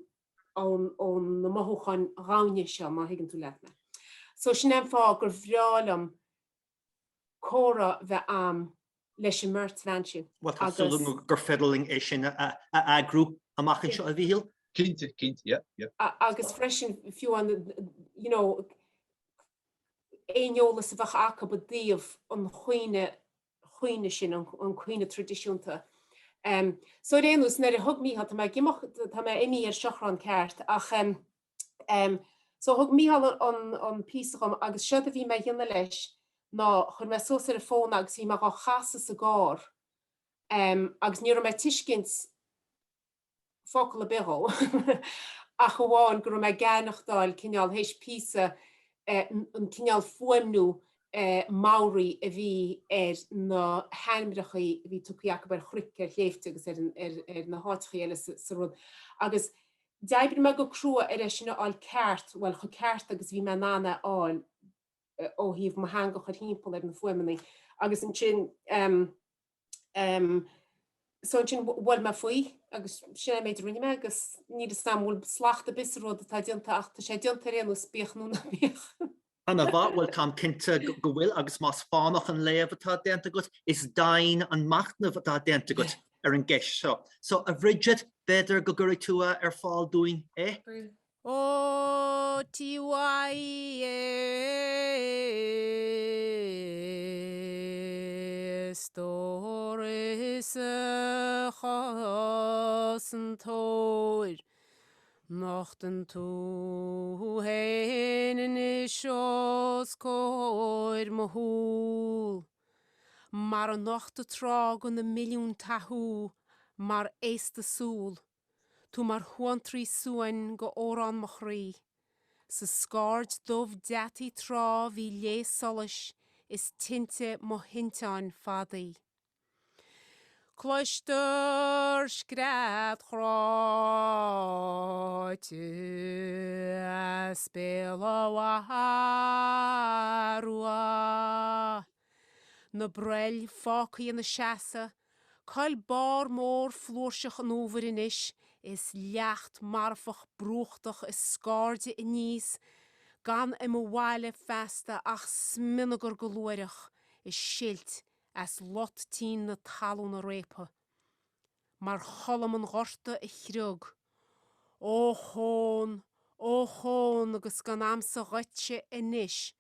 na mothúchan ráine seo má higann tú lena. So sin fá gur bhrálam córa bheith am leis an mirt bhainse. gur fedaling é sin a grúp amachchan seo a bhíhil? Cínte, yeah. Agus freisin fiú an éolalas a bheith acha a díobh an chuoine sin an chuoine tradiisiúnta. So réanús nar a thug míhall tá mé imí ar seachrán ceart ach so thug míhall an písacham agus seo a bhí mé dhéanana leis ná chun me sos ar a fón agus hí mar chasa sa gár agus níor me tuiscint focail a behó a go bháin gur me gceannachtáil cineál hééis písa an cineál fuimnú Maoraoise a bhí na heimreachaí a bhí tucaíach bar chruice léifte agus na háitichaí eile sa rud. Agus deibir me go crua ar sinna áil ceart bhfuil chu ceart agus bhí me nána áil ó híomh má hanga chu hímpel ar na fuimnaí. Agus an sin so sin bhfuil me faoi agus sin méid rinne me agus ní sam bhfuil slachta bisród atá dionanta ach tá sé dionanta réanú spíoch nó na bíoch. Anna bhfuil kam cinnte go bhfuil agus más fánach an léamh atá déanta go is dain an machnamh atá déanta go ar an gceis seo. So a bhridgeid beidir go gurí tú ar fáil dúin é? O tíhaí stóris a chas an tóir Nachten tú héanaan is seos cóir mo húl. Mar an nacht a trág an na milliún tathú mar éiste súl. Tú mar huantrí suain go órán mo chrí. Sa scáird dómh deatí trá bhí léas solis is tinte mo hinteáin fadaí. Cloistear scrád chráite spéla waharua. Na brell fácaí na seasa, Cael bar mór flúirseach an over in is leacht marfach brúchtach is scarde in níos, gan mháile festa ach sminagur golóireach is silt as lot tí na talún a répa. Mar cholam an ghorta I chrug. Ó chón agus gan amsa ghaitse inis.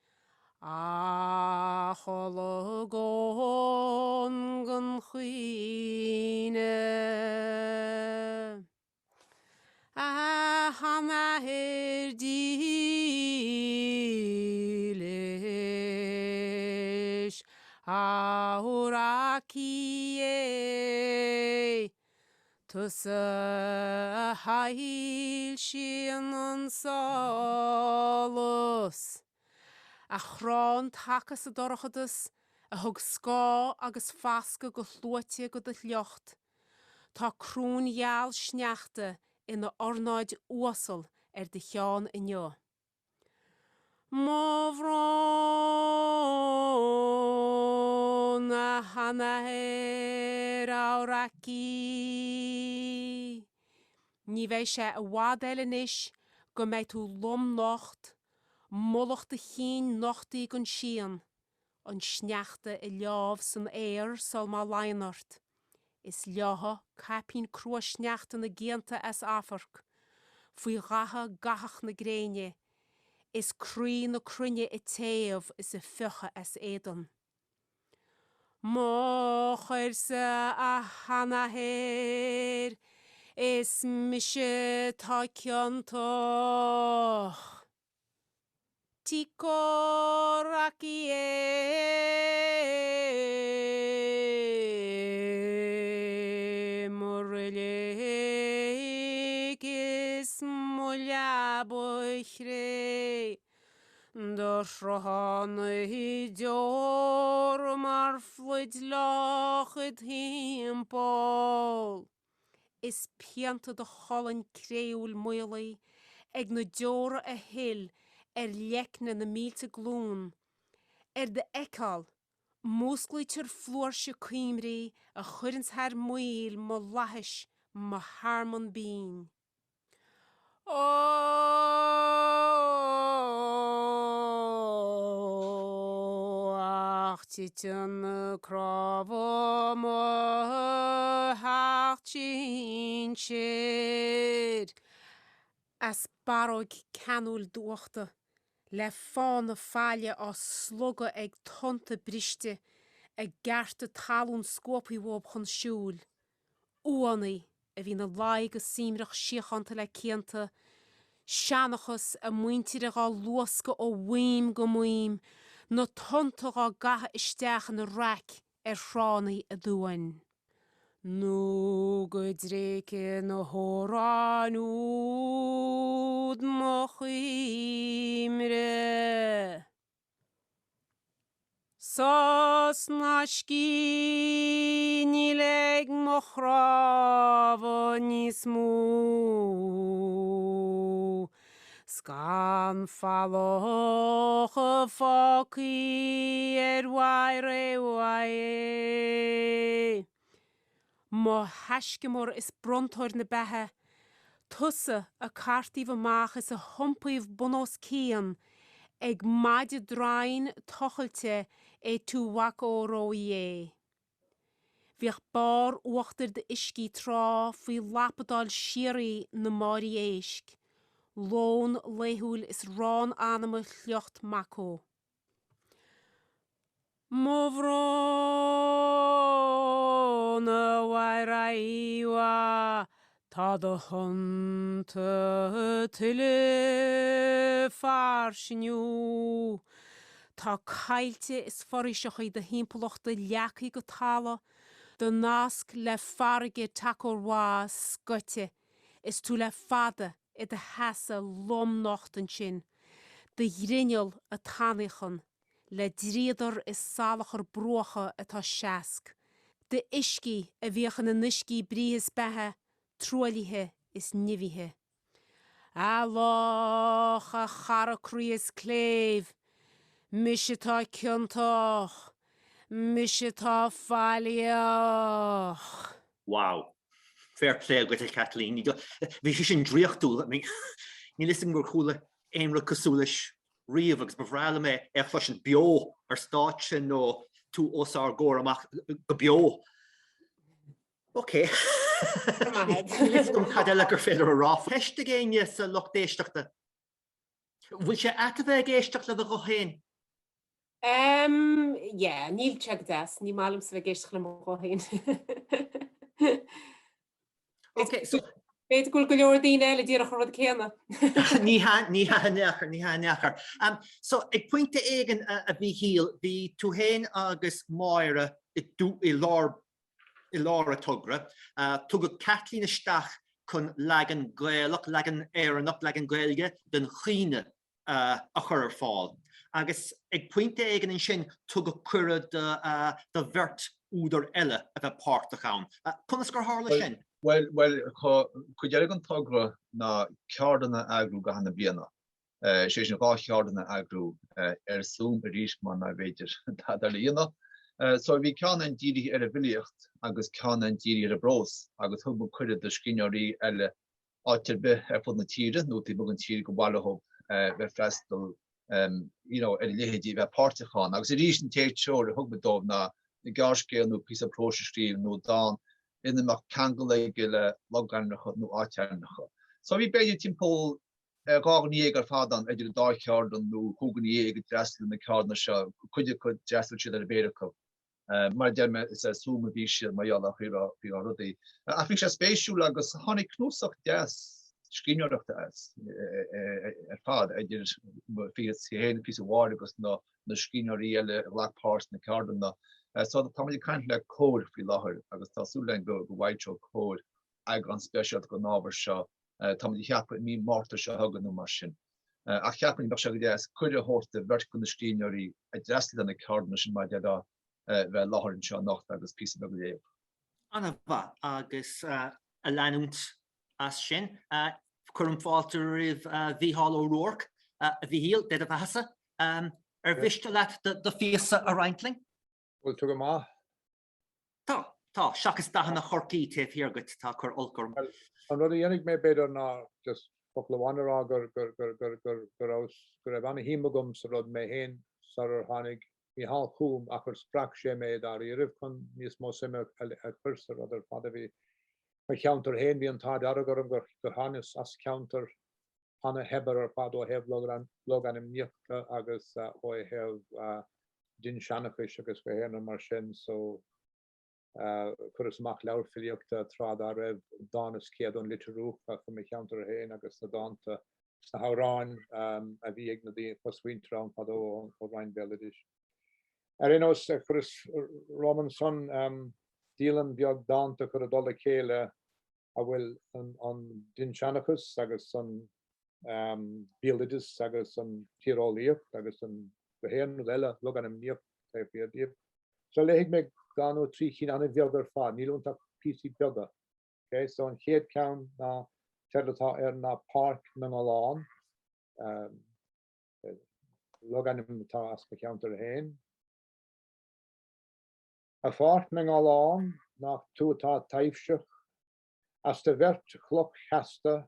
A chola gón gan chuine. A hana dílis. A huraki Tus a hail sin an solos. A chrán takas a dorchadas, a hug ská agus fasca go hlúite go de leocht. Tá crún jaal sneachta ina ornáid uasal de cheán inniu. Movrón a hanair auraki. Ní bheith sé a wádelinis go méid tú lom nocht, molach de chin nochtaí gon sian, an sneachta I leáb san sal má leinart. Is leatha capín crua sneachta na géanta as áfarc, faoi ratha gachach na gréine, is crí na crunne I taobh is a ficha as édan. Mochair sa a hanahéir, is mise tá ceantoch. Ticoraki Morelig is mulja boichre. Dorsrohan I dior mar fluid lachid himpol. Is pianta de hollen kreul moili, ag na dior a hill, lekne na mílte glún. De ekal, mósglítir flúirse cuimrí a churins haar muil mo lahis ma harmon bín. Ach titan cravo mo hachtin shid. As barog canúl duachta. Le fána fáile á slugga ag tonta briste, ag garta talún scópaí wob chun siúl. Uanaí a bhí na laig a simrach siachanta le cianta, seanachas a muintir a luasca ó muim go muim, na tonta á gatha isteach na rac sránaí a dúin. Nú go dréice na hóránúd mo chuimre. Sás na scíní leg mo chráfa níos mú. Scan falloch a fácaí waire waie. Má haiscimór is brontóir na bethe, tusa a cartíh amach is a humpaíh bunós cían, ag maide drain tochailte tú wac óróí. Bhíoch bar uachtar de iscí trá faoi lapadal siaraí na Māori éisc. Lón léhúil is rán anama chleocht macó. Movrona wairaiwa tá do hunta tuile farsniu. Tá cailte is forisiochaí de himpolochta leacaí go tala, de nasc le farige tacorwa scoite, is tú le fada I de hasa lom nochtan sin, de grinneal a tanachan, le dríadar is salachar brocha atá seask. De isci a bhíochan na nisci bríhis bethe, trúalithe is nivithe. Alach a characrí is clév, misitá ciantach, Mishita Falioch. Wow. Fair play with Kathleen. Vi sin dríochtú me. Ní listen go coole éimre cosúlis riamh agus bhrála me flesin bio ar stáitse nó tú os ar ggóir amach go bio. Okay. Gom cadile gur féidir a rá feiste géine sa lochtéisteachta. Bhfuil sé atbheith géisteach le a go héin? Yeah, níl check das, ní málam sa bheith géisteach le go héin. Okay, so Beidir gúil go leor daoine eile díreach rud céanna. Ní neachar. So ag pointe éigen a bhí híal, bhí tú héin agus Máire i lár a tugra, tugad Kathleen isteach chun legan Gaelach, legan éireannach, legan Gaeilge den chiine a chur ar fáil. Agus ag pointe éigen in sin tugad cura de bhirt údar eile a bheith páirteach ann. Conas gur hála sin? Well, could you go togra na cardana agru gahana biana? She's no cardana agru soon Irish man na wager tadalina. So we can indeed a villiecht, agus can indeed a bros, agus hubu could the Scríbhneoirí elle Otterbe upon the tire, no tibugan tir go wallohob, festal, you know, a lady a particon. Agus Irish take show the hubadov na the garske no piece of process no down. In the Kangalagil Logan no Archanach. So we pay Timpol Gornier Fadan, Edil Darkyard, and no Hognier dressed in the Cardinal show, could just the Beta Cup. My dear is a Suma Vishi, Mayala Hira, I think a space like a honey Knusok des, Scríbhneoireachta as a fad, I did a piece of water because no Scríbhneoirí black parts in the Cardinal. So the family kind of like code if we lahar, agus tasúlen go white show code, agron special go naver show, tamil hiapin me marta show hagan no machine. A hiapin bach shagdias could a horse the vertical Scríbhneoirí addressed on the cardinal my dada lahar in show nacht agus piece of the Anna va agus Ealaín as sin, current falter if the hollow Rourke, the heel dead of Hassa, vista that the face a rankling. Well, to ma. Tá, seachas da na chorcaí taobh here go tá chur olcurm. Well, an rud dhéanamh mé beidir ná just couple of wanderá gur bhana hímagum sa rud mé héin sar tháinig í hall chúm ach gur sprach sé mé dar í rih chun níos mó sime a chursar oder fada bhí me counter héin bhí an tá daragurm gur hanas as counter hana hebar ar fad ó heh log an im níochta agus ó heh Dinnseanchas agus go héanam mar sin so chur amach leabhar filiochta trád a raibh dánas céad an litirúch a chu mé counter héin agus na dáanta na háráin a bhí ag na dí pashuintrán fad ó Ryan Beladish. Os chur Romanson dílan beag dáanta chur a dul a chéile a bhfuil an Dinnseanchas agus an Beladish agus an Tíreolaíocht agus an Behéan eile lu an im níocht taobh. So léigh me gan ó trí chin anna bheagar fad, níl úntaach PC beaga. Okay, so an chéad ceann na teirlatá ar na park na Ealaín, lu an im tá as na ceantar a héin. A fort na Ealaín nach tútá taobhseach as de bhirt chloch cheasta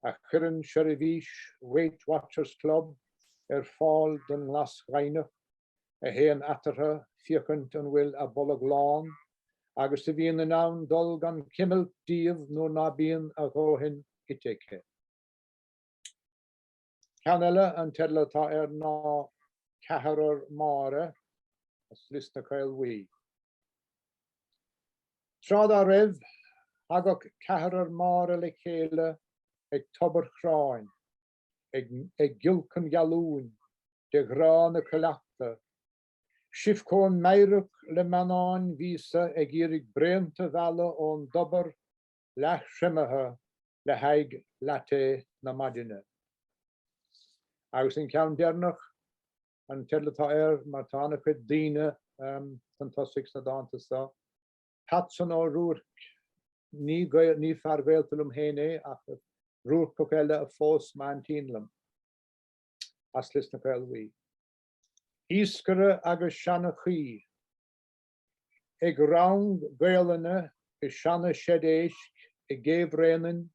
a chuireann Sherivísh Weight Watchers Club fáil den glas reinach a héan atartha fiachant an bhfuil a bollag lán agus a bhíon an ann dul gan cimmel díomh nó ná bíon a ghóthain itéiche. Ceann eile an teirlatá ar ná ceathrar mára as list na cailmhaí. Trád a raibh agach ceathrar mára le chéile ag tobar chráin. Ag gilchan galún de grán a colachta. Sifcón meirech le manáin vísa ag irig brenta bhela ón dobar lech simethe le haig latte na madine. Agus in ceann dearnach an teirlatá ar mar tána chud daoine fantastic na dáanta sa. Hatsan ó Rúrc ní fear bhéaltalum héine ach Rúrc eile a fós man tínlam. As list na cailmhaí. Íscare agus seanna chuí ag rang gaelana I shanna shedéisk I géibrénin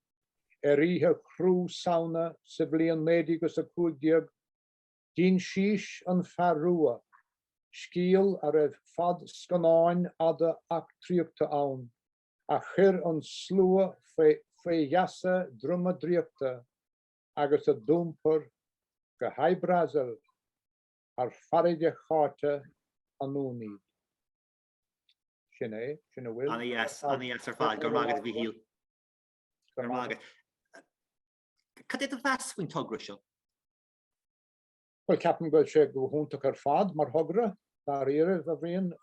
rithe crú sauna sa bblion médigus a cúideag dín síos an fearrua scíal ar a fad scanáin ada ach tríochta ann a chur an slua fé jasa druma dríochta agus a dúmpar go haibrazil ar faride cháte anúní. Sinné, sinna bhfuil. Anna yes ar fad, gur mágad bhí híl. Gur mágad. Cad é a bheas faoin tugra seo? Well, ceapan go sé go húntaach ar fad mar thugra, tá riamh a bhíon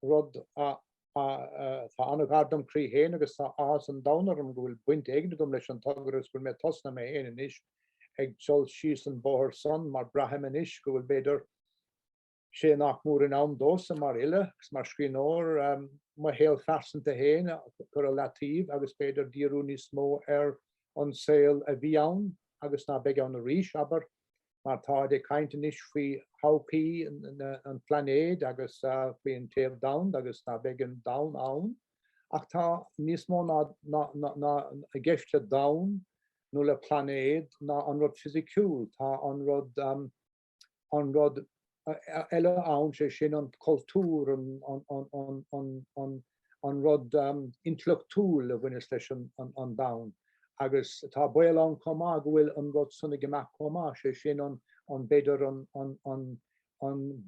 rud tá anna gardam crí héin agus tá as an dánar an go bhfuil buinte éigna dom leis an tugra gur mé tosna mé héanaan is ag sol síos an bóthir son mar braham is go bhfuil beidir sé nach mór in am dósa mar ile gus mar scríbhneoir mar héal fersanta héin gur a latíh agus beidir díú níos mó ar an saoil a bhí ann agus ná beag an a ríis aber mar tá de caintean is faoi haupaí an planéad agus faoi an taobh down agus ná beag an down ann ach tá níos mó ná a gceiste down nó le planéad ná an rud fisiciúil tá an rud eile ann sé sin an cultúr an rud intellectúil a bhaine leis an down. Agus tá buil an comá go bhfuil an rud sunna gemeach comá sé sin an beidir an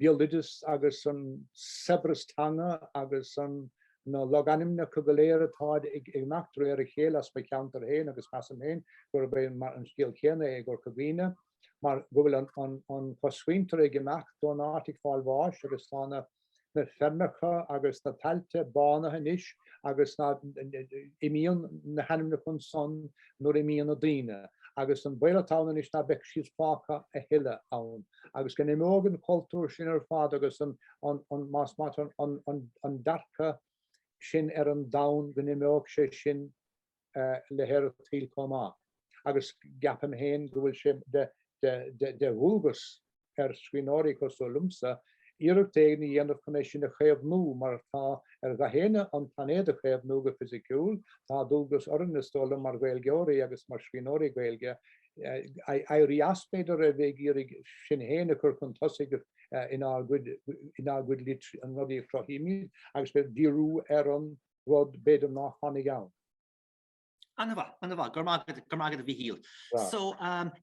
biolidas agus an sebrastanga agus an na loganimna go léir atá ag meachtar ar a chéal as ba ceantar héin agus meas an héin gur bé mar an scéal chéanna ag gur cabhíine mar go bhfuil an cosfuintar ag gemeach don áirtigh fáil bháis agus tána na fermecha agus na tailte bána hanis agus na imíon na hanimna chun son nó imíon na daoine agus an bailetána is na bec síos fácha a hiile ann agus gan imógan cultúr sin ar fád agus an más an darcha sin ar an dawn gan imóg sé sin le héir a tíl comá agus gapam héin go bhfuil sé de bhúgus ar scríbhneoirí cos ó lumsa Iarach téagna dhéanamh chun é sin a chéamhnú mar tá ar gahéine an planéad a chéamhnú go fisiciúil tá dúgus oran na stóla mar Gaelgeoirí agus mar Scríbhneoirí Gaeilge éirí aspéidir a bheith iarraigh sin héana chur chun tosaigh in á gcuid lit an rudí chrochíimiid agus be díú ar an rud beidir nach tháinig ann. Anna bha, gur mágad a bhí híl. So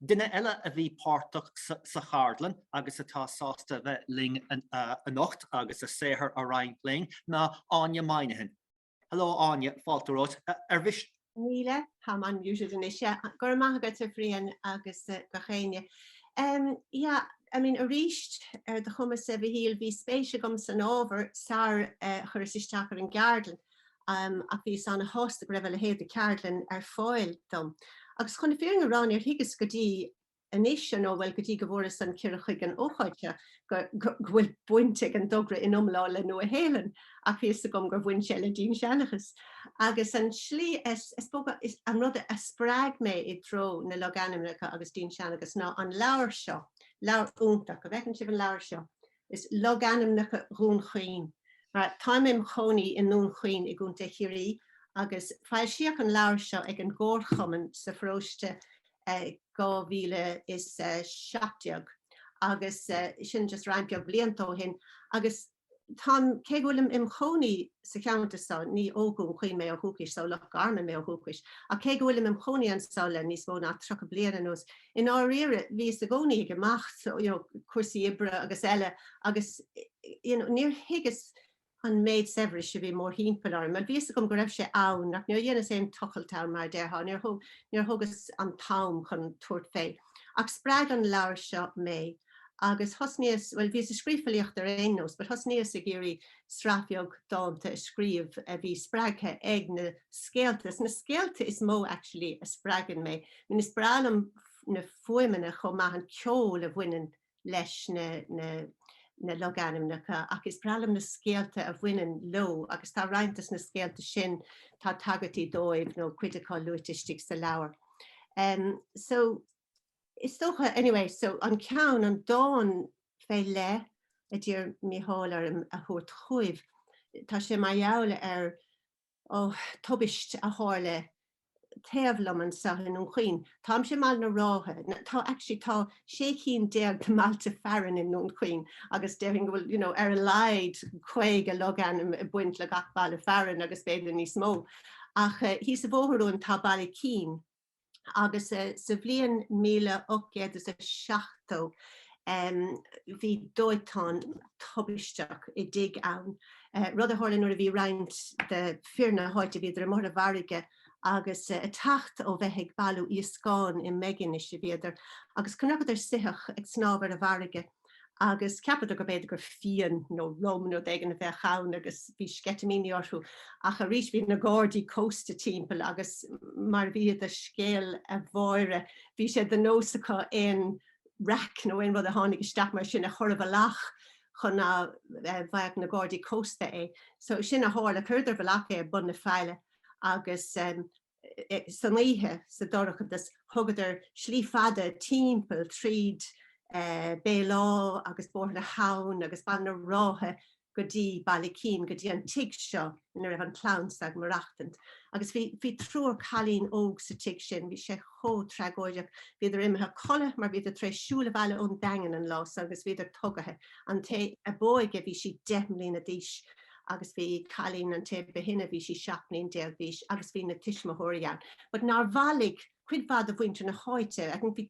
duine eile a bhí páirteach sa Chardlan agus atá sásta bheith ling a nocht agus a séthar a Ryan Plain ná Áine Mainahan. Hello Áine, fáilteóid ar bhis. Níle ha man usual in is gur mágad a bhríon agus go chéine. Yeah, I mean, a ríist ar de chumas a bhí híl bhí spéise gom san ábhar sár chuir isteach ar an Gardlan. A bhí san a hosta go raibh le héad a Cardlan ar fáil dom. Agus chun fearing arán ar higus go dtí inis nó bhfuil go dtí go bhfuair san cirechuig an óchaite go bhfuil buinte an dogra in umlá le nu a hélan a bhí a gom gur bhain sé le Dinnseanchas. Agus an slí is an rud a sprág mé I dro na loganimneacha agus Dinnseanchas ná an leabhar seo, leabhar úntaach go bhecinn sibh an leabhar seo, is loganimneacha rún chuoin. Táim im choní in nún chuoin I gúnta chirí agus fáil siach an leabhar seo ag an gcóirchumann sa phróiste 2000 is 70 agus sin just raimpeag bliantó hin agus tám cé bhfuil im choní sa ceanta sa ní ógún chuoin mé ó thuúcis so lech garman mé ó thuúcis a cé bhfuil im choní an saoile níos mó ná tro bliana nos in áíire bhí a gcónaí ag gemacht cuasaí ibre agus eile agus níor higus an méid severis se bhí mór hímpalar, mar bhí gom go raibh sé ann nach níor dhéana sé tochailtá mar deartha níor thugus an tám chun tuairt féin. Ach spráid an leabhar seo mé agus thosníos bhfuil bhí a scríomhfilíocht ar éonnos, but thosníos a géirí strafiog dámta a scríomh a bhí sprágthe ag na scéaltas. Na scéalta is mó actually a sprágan mé. Min is sprálam na fuimena chum maith an ceol a bhainean leis na loganimneacha ach is pralam na scéalta a bhainean lo agus tá roiintas na scéalta sin tá tagatí dóibh nó cuideá luitistigh sa leabhar. So is stocha anyway, so an ceann an dáin fé le a dtír míhálar a thuairt chuimh tá sé mai jaule tubist a hále teflaman sa hun chuin. Tá sé mal na ráhe. Tá actually tá sé cín deag de malte ferran in nun chuin agus devin gohfuil a leid chuig a logan a buint le gach ball ferran agus beidir ní smó. Ach hí sa bóharún tá bailí cín agus sa bblion 1860 hí dóitán tubisteach I dig ann. Rud a hála nuair a bhí roiint de fearna háite bhíidir mar a bharige agus a tacht ó bheith bailú iascáin I megin is bhéidir agus connachad sithach ag snábar a bharige agus ceapad go beidir gur fian nó Roman ó degan a bheith chaun agus bhí sketamíní orthú ach a rís bhí na Gardaí Costa timppel agus mar bhí a scéal a bhóire bhí sé den nósacha in rec nó in rud a tháinig isteach mar sin a chorh lach chun bhaag na Gardaí Costa so sin a hála chuidir bhelacha bun na feile agus saníthe sa dorachas thugadidir slí fada timppel tríd bélá agus bór na haun agus ban na ráthe go dtí bailícín go dtí an tig seo in raibh an clownsag marachtant. Agus bhí trúr chalín óg sa tig sin, bhí sé chó tregóideach, bhíidir imethe colle mar bhíidir tréisiúla bheile ón dagan an lás agus bhíidir tugathe an té a bóige bhí si 10 mlína díis agus bhí chalín an té behinna bhí si 7 déag díis agus bhí na tiismathiríán. But nar bhalig cuid bhd a bhainte na háite, I think bhí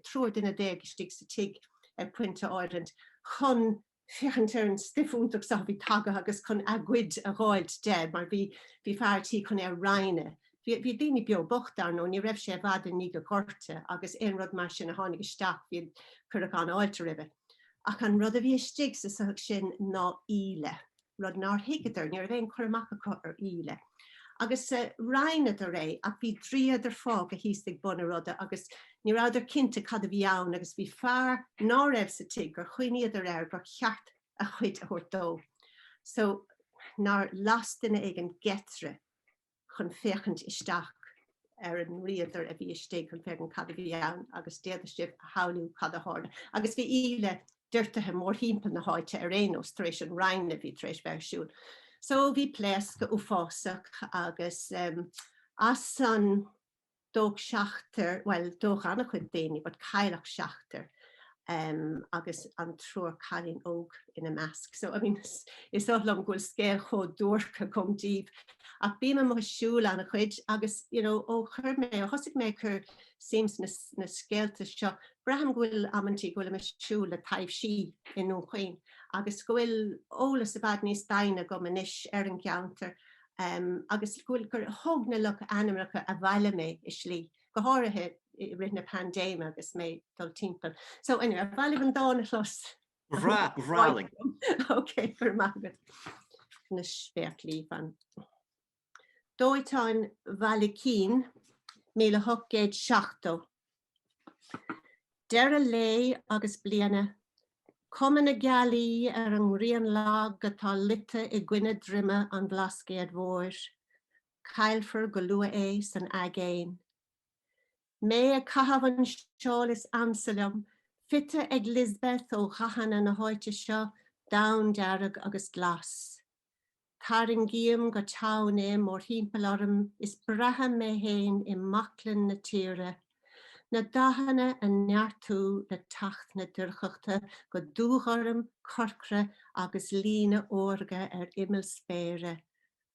trúr duna déag istigh sa tig puinte áirint chun fichantar stifúntaach sa bhí tagad agus chun aghuiid a gháilt de, mar bhí fearrtí chun reine. Bhí daoine beo bochttar nó ní raibh sé bhd ní go corte agus in rud mar sin a tháinig isteach bhí chuach an áilte ribbe. Ach an rud a bhí istigh sa sin ná íle. Rud nar hiigeidir ní bhéon chuach ar íle. Agus reine a ré ach bhí tríadidir fág a híigh buna ruda agus ní ráidir cinnte cad a bhí ann agus bhí fearr ná raibh sa tig gur chuoineadidir gur cheart a chuid a thuirtó. So nar lastain ag an getre chun féchant isteach ar an riadidir a bhí istigh chun fégan cad a bhí ann agus déad sibh a haú cad a háda. Agus bhí íle dúirtathe mór hímpel na háite ar réos trééis an reine bhí trééis bheitsúil. So bhí pléasca ó fásach agus as san dóg seachtar, well dóg anna chud déine, but cailach seachtar agus an trúr chalín óg ina measc. So I mean, is álam ghfuil scéal chó dúrcha chum díobh. Ach bí me mo siúil anna chuid agus ó chur mé ó thosaigh mé chur sims na scéalta seo braham ghfuil amantí ghfuil me siúil le taobh si in nó chuin. Agus gohfuil ólas a bad níos daine go manis ar an geantar agus ghfuil gur thugna le animacha a bhaile mé is slí. Go háirithe rinne pandéime agus mé dul timppel. So anyway, a bhaile an dána los. Bhráling. Okay, for magad. Na sfeart lífan. Dóitáin Bailícín 1870. Deire lé agus bliana. Cumann na gealaí ar an rian lá gotá lite I gcuine drime an blascéad mhóir. Cailfar go lua san agéin. Mé a cahabh an seáil is Amsterdam, fitte ag Lisbeth ó chachanna na háite seo dain dearag agus glas. Caring guim go tauné mór hímpel orm is braha mé héin I maclan na tíre. Na dahanna a neartú le tacht na durchachta go dúgharm corcra agus lína óga ar imel spére.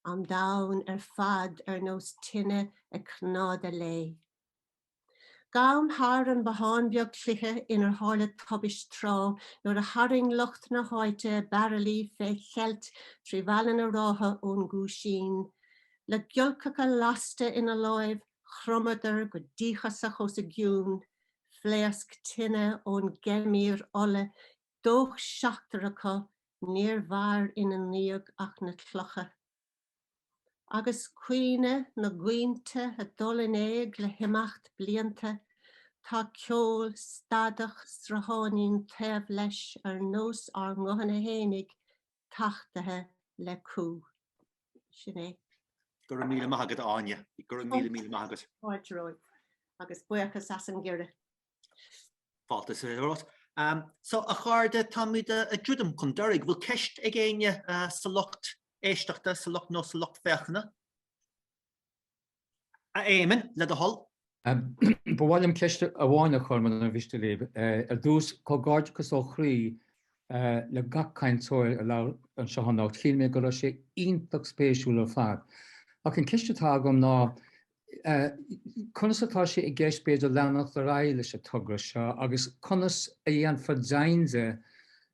An daun fad ar nós tinne a cnáda lei. Gaum haar an behanbeag tliche inar hále tobis trá, nor a haring lucht na háite barrelí fé chelt trí vallen a ráha ón gúsín. Le giolcacha laste in a loib, chrommadar go díchas a chos a giún, fléasc tinne ón gemír olle, dóch seachtaracha, níor bhar in an níag ach na tlocha. Agus cuine na guinte a dolinéig le himacht blianta, tá ceol stadach strahánín tef leis ar nós ar ngohanna hénig tachtathe le cú. Sinné. Gur míle maigad áine, gur míle maigad. Áidiróid, agus buchas as an ggéire. Fáilta sé rát. So a cháde tá muid a dúdam chun dorig bhfuil ceist ag éine sa lucht éisteachta sa lucht nó sa lucht fechna. Éimeann le do hol. Bhhailm ceiste a bháinna chuirman an bhiste léb. A dús cógáidchas ó chrí le gachcaintóir a lá an seohannacht chin mé go sé ionach spéisiúil ar fad. Ach an ceistetá gom ná Conasatá sé I gceist beidir leannacht ar éile se tugra seo, agus conas a dhéan fadainse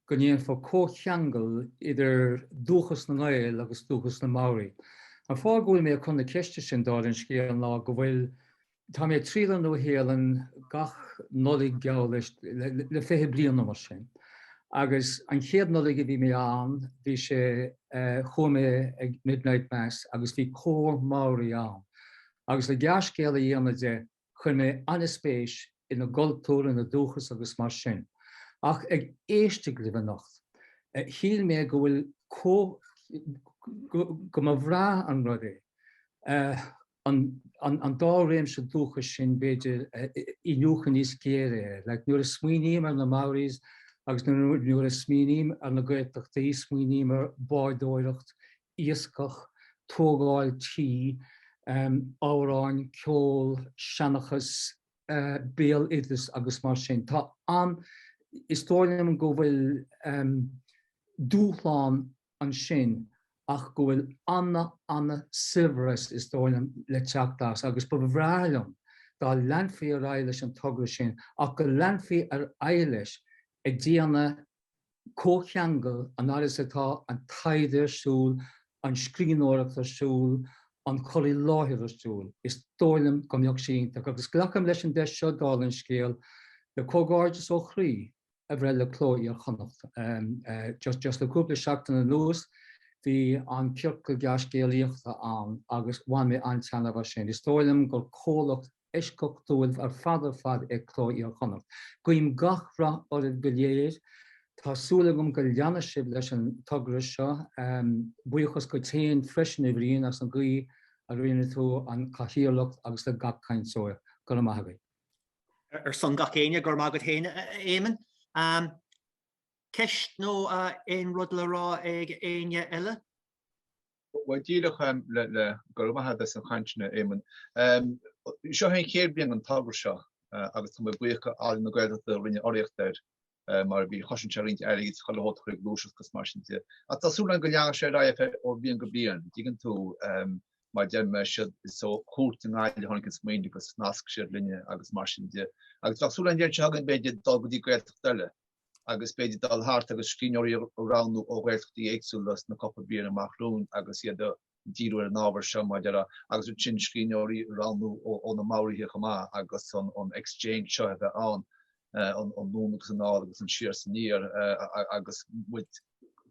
go dhéon fá cócheangal idir dúchas na Gael agus dúchas na Māori. An fágúil mé chun na ceiste sin dá an scéal ná go bhfuil tá mé trílan nó héalan gach nolig gealaist le fé bliana mar sin. Agus an chéad nolig bhí mé an, bhí sé chumé ag Midnight Mass agus bhí cór Māori an. Agus le gascéal a dhéana de chun mé anispéis ina goltúr na dúchas agus mar sin. Ach ag éiste glibhanacht. Híl mé go bhfuil go ma bhrá an rudé. An dá réim se dúchas sin beidir I nuchan níos céire, le nuair a smuoiníam ar na Māoris agus nuair a smíoníam ar na Gaeltachta í smuoiníam ar báidóireacht, iascach, tógáil tí, áráin, ceol, seanachas, béal idris agus mar sin. Tá an istóirlim go bhfuil dúchláán an sin ach go bhfuil anna silveras istóirlim le teachtas agus ba bhráilm dá leanfaí ar eiles an tugra sin ach go leanfaí ar eiles ag díana cócheangal an áras atá an taidir súl, an scríbhneoireachta súl, an choirí láithir súl. Is tóirlim gombeoch sínta agus glacham leis an deis seo dálan scéal le cógáirdas ó chrí a bhreil le Cló Iar-Chonnacht. Just le cúpla seachtainna nuas hí an cearcail gascéalaíochta an agus bhain mé anteanna bha sin. Is tóirlim gur cólacht eiscochtúil ar fad ag Cló Iar-Chonnacht. Guím gachra or go léir, Tásúla gom go leanna sib leis an tugra seo, buíochas go téan freisin I bhríon as an gaí a rionna tú an chathaoirleacht agus le gachcaintóir go maithagaí. Ar son gach éine gur mágad héine éimeann. Ceist nó éon rud le rá ag éine eile? Well, díadach le gur maithad as an chaintne éimeann. Seo haon céad bliain an tugra seo agus tá buíocha áil na Gaeltachta rinne oríochtair. Mar bhí chosin searínt airigh choilhót chuig glúiseach go mar sin tía. A tásúla go leangar sé raibh ó bhíon go bíon. Dígann tú mar deim me siad is so Cúirt an Gaeilge tháinig an smaoinú agus nasc siad linne agus mar sin tía. Agus tásúla an déir teagann beidir dal go dtí Gaeltacht eile. Agus beidir dal thart agus scríbhneoirí ránú ó Gaeltachtaí éagsúlas na copa bíon amachrún agus iad díú ar an ábhar seo mar deara agus sin scríbhneoirí ránú ó na Māorí chomá agus an exchange seo a bheith an nónachas an áil agus an siar san níor agus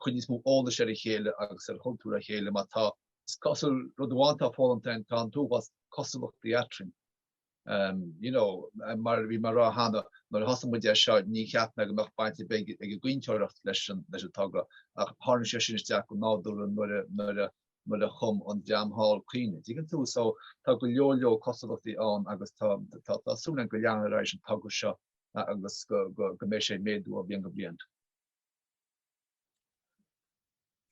chuní mú óna sé chéile agus ar choultúra chéile má tá cosúil rudháanta fáiltein tá tú was cosúlacht theatrin. Mar bhí mar rá hána mar hasan mu seo ní cheapna go meach bainte ag go gcuinteoireacht leis an tugra ach pána sé sin isteach go nádúla mar a chum an deamháil cuioine. Dígann tú so tá go leoleo cosúlachtaí an agus tásúla go leangar éis an tugra seo agus go mé sé méadú a bhíon go bliant.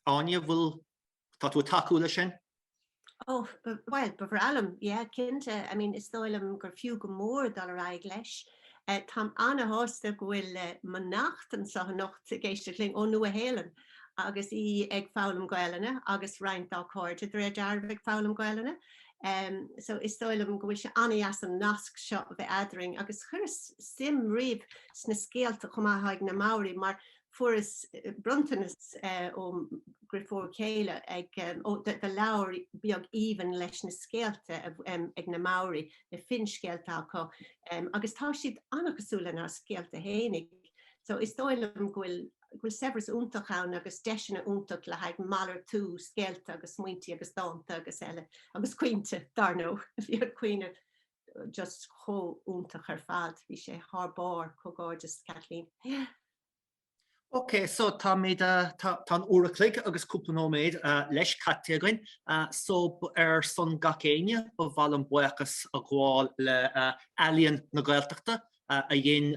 Anya bhfuil tá tú takeú lei sin? Oh, well, bhrealam, cinnte, is dóilm gur fiú go mór dal ar aig leis. Tá anna hásta go bhfuil manachtan sa nocht géisteling ó nua hélan agus í ag fálam Gaeilge agus roinnt á cóirte dre dearbh ag fálam Gaeilge. So is dóilm go bhfuil se anaas an nasc seo bheith adring agus chur sim riomh sna scéalta chumáthaig na Māori mar furas bruntanas ó grifór céile ag de leabhar beag íhan leis na scéalta ag na Māori na fin scéalta acu agus tá siad annachasúla ná scéalta hénig. So is dóilm gohfuil sebras úntach ann agus deisina úntach le haid malar tú scéalta agus muinti agus dáanta agus eile agus cuinte darnó bhí cuioine just cho úntach ar fad bhí sé thbáir cógáirdas Kathleen. Ok, so tá méid tá uachlig agus cúpla nóméid leis caiteagain so ar son gach éine ó bhall an buchas a gháil le Ealaín na Gaeltachta a dhéon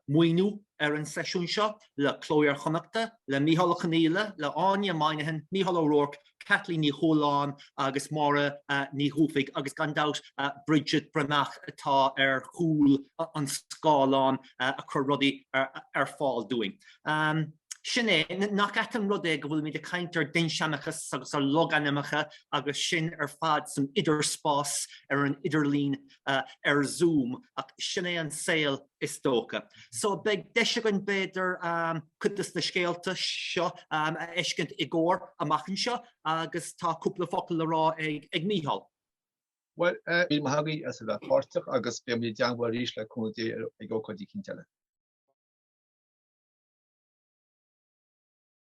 muoinú ar an sesiún seo le Cló Iar-Chonnacht, le Mícheál Ó Chonnaíle, le Áine Mainihin, Mícheál Ó Rourke, Kathleen ní Holán agus Mára ní Húfig agus gandát Bridget Branach atá chúl an scáán a chur rudaí fáil doing. Sinné nach etan rudé go bhfuil mí de caintear Dinnseanchas agus loganimecha agus sin fad san idirspás an Idirlín Zoom ach sinné an saoil is tóca. So beg deisigan beidir chutas na scéalta seo eiscint I gcóir amachchan seo agus tá cúpla focail le rá ag míhall. Well, bí mahagaí as a le páirteach agus be mí deanghfuil ríis le chunadé ag ócadí cinnteile.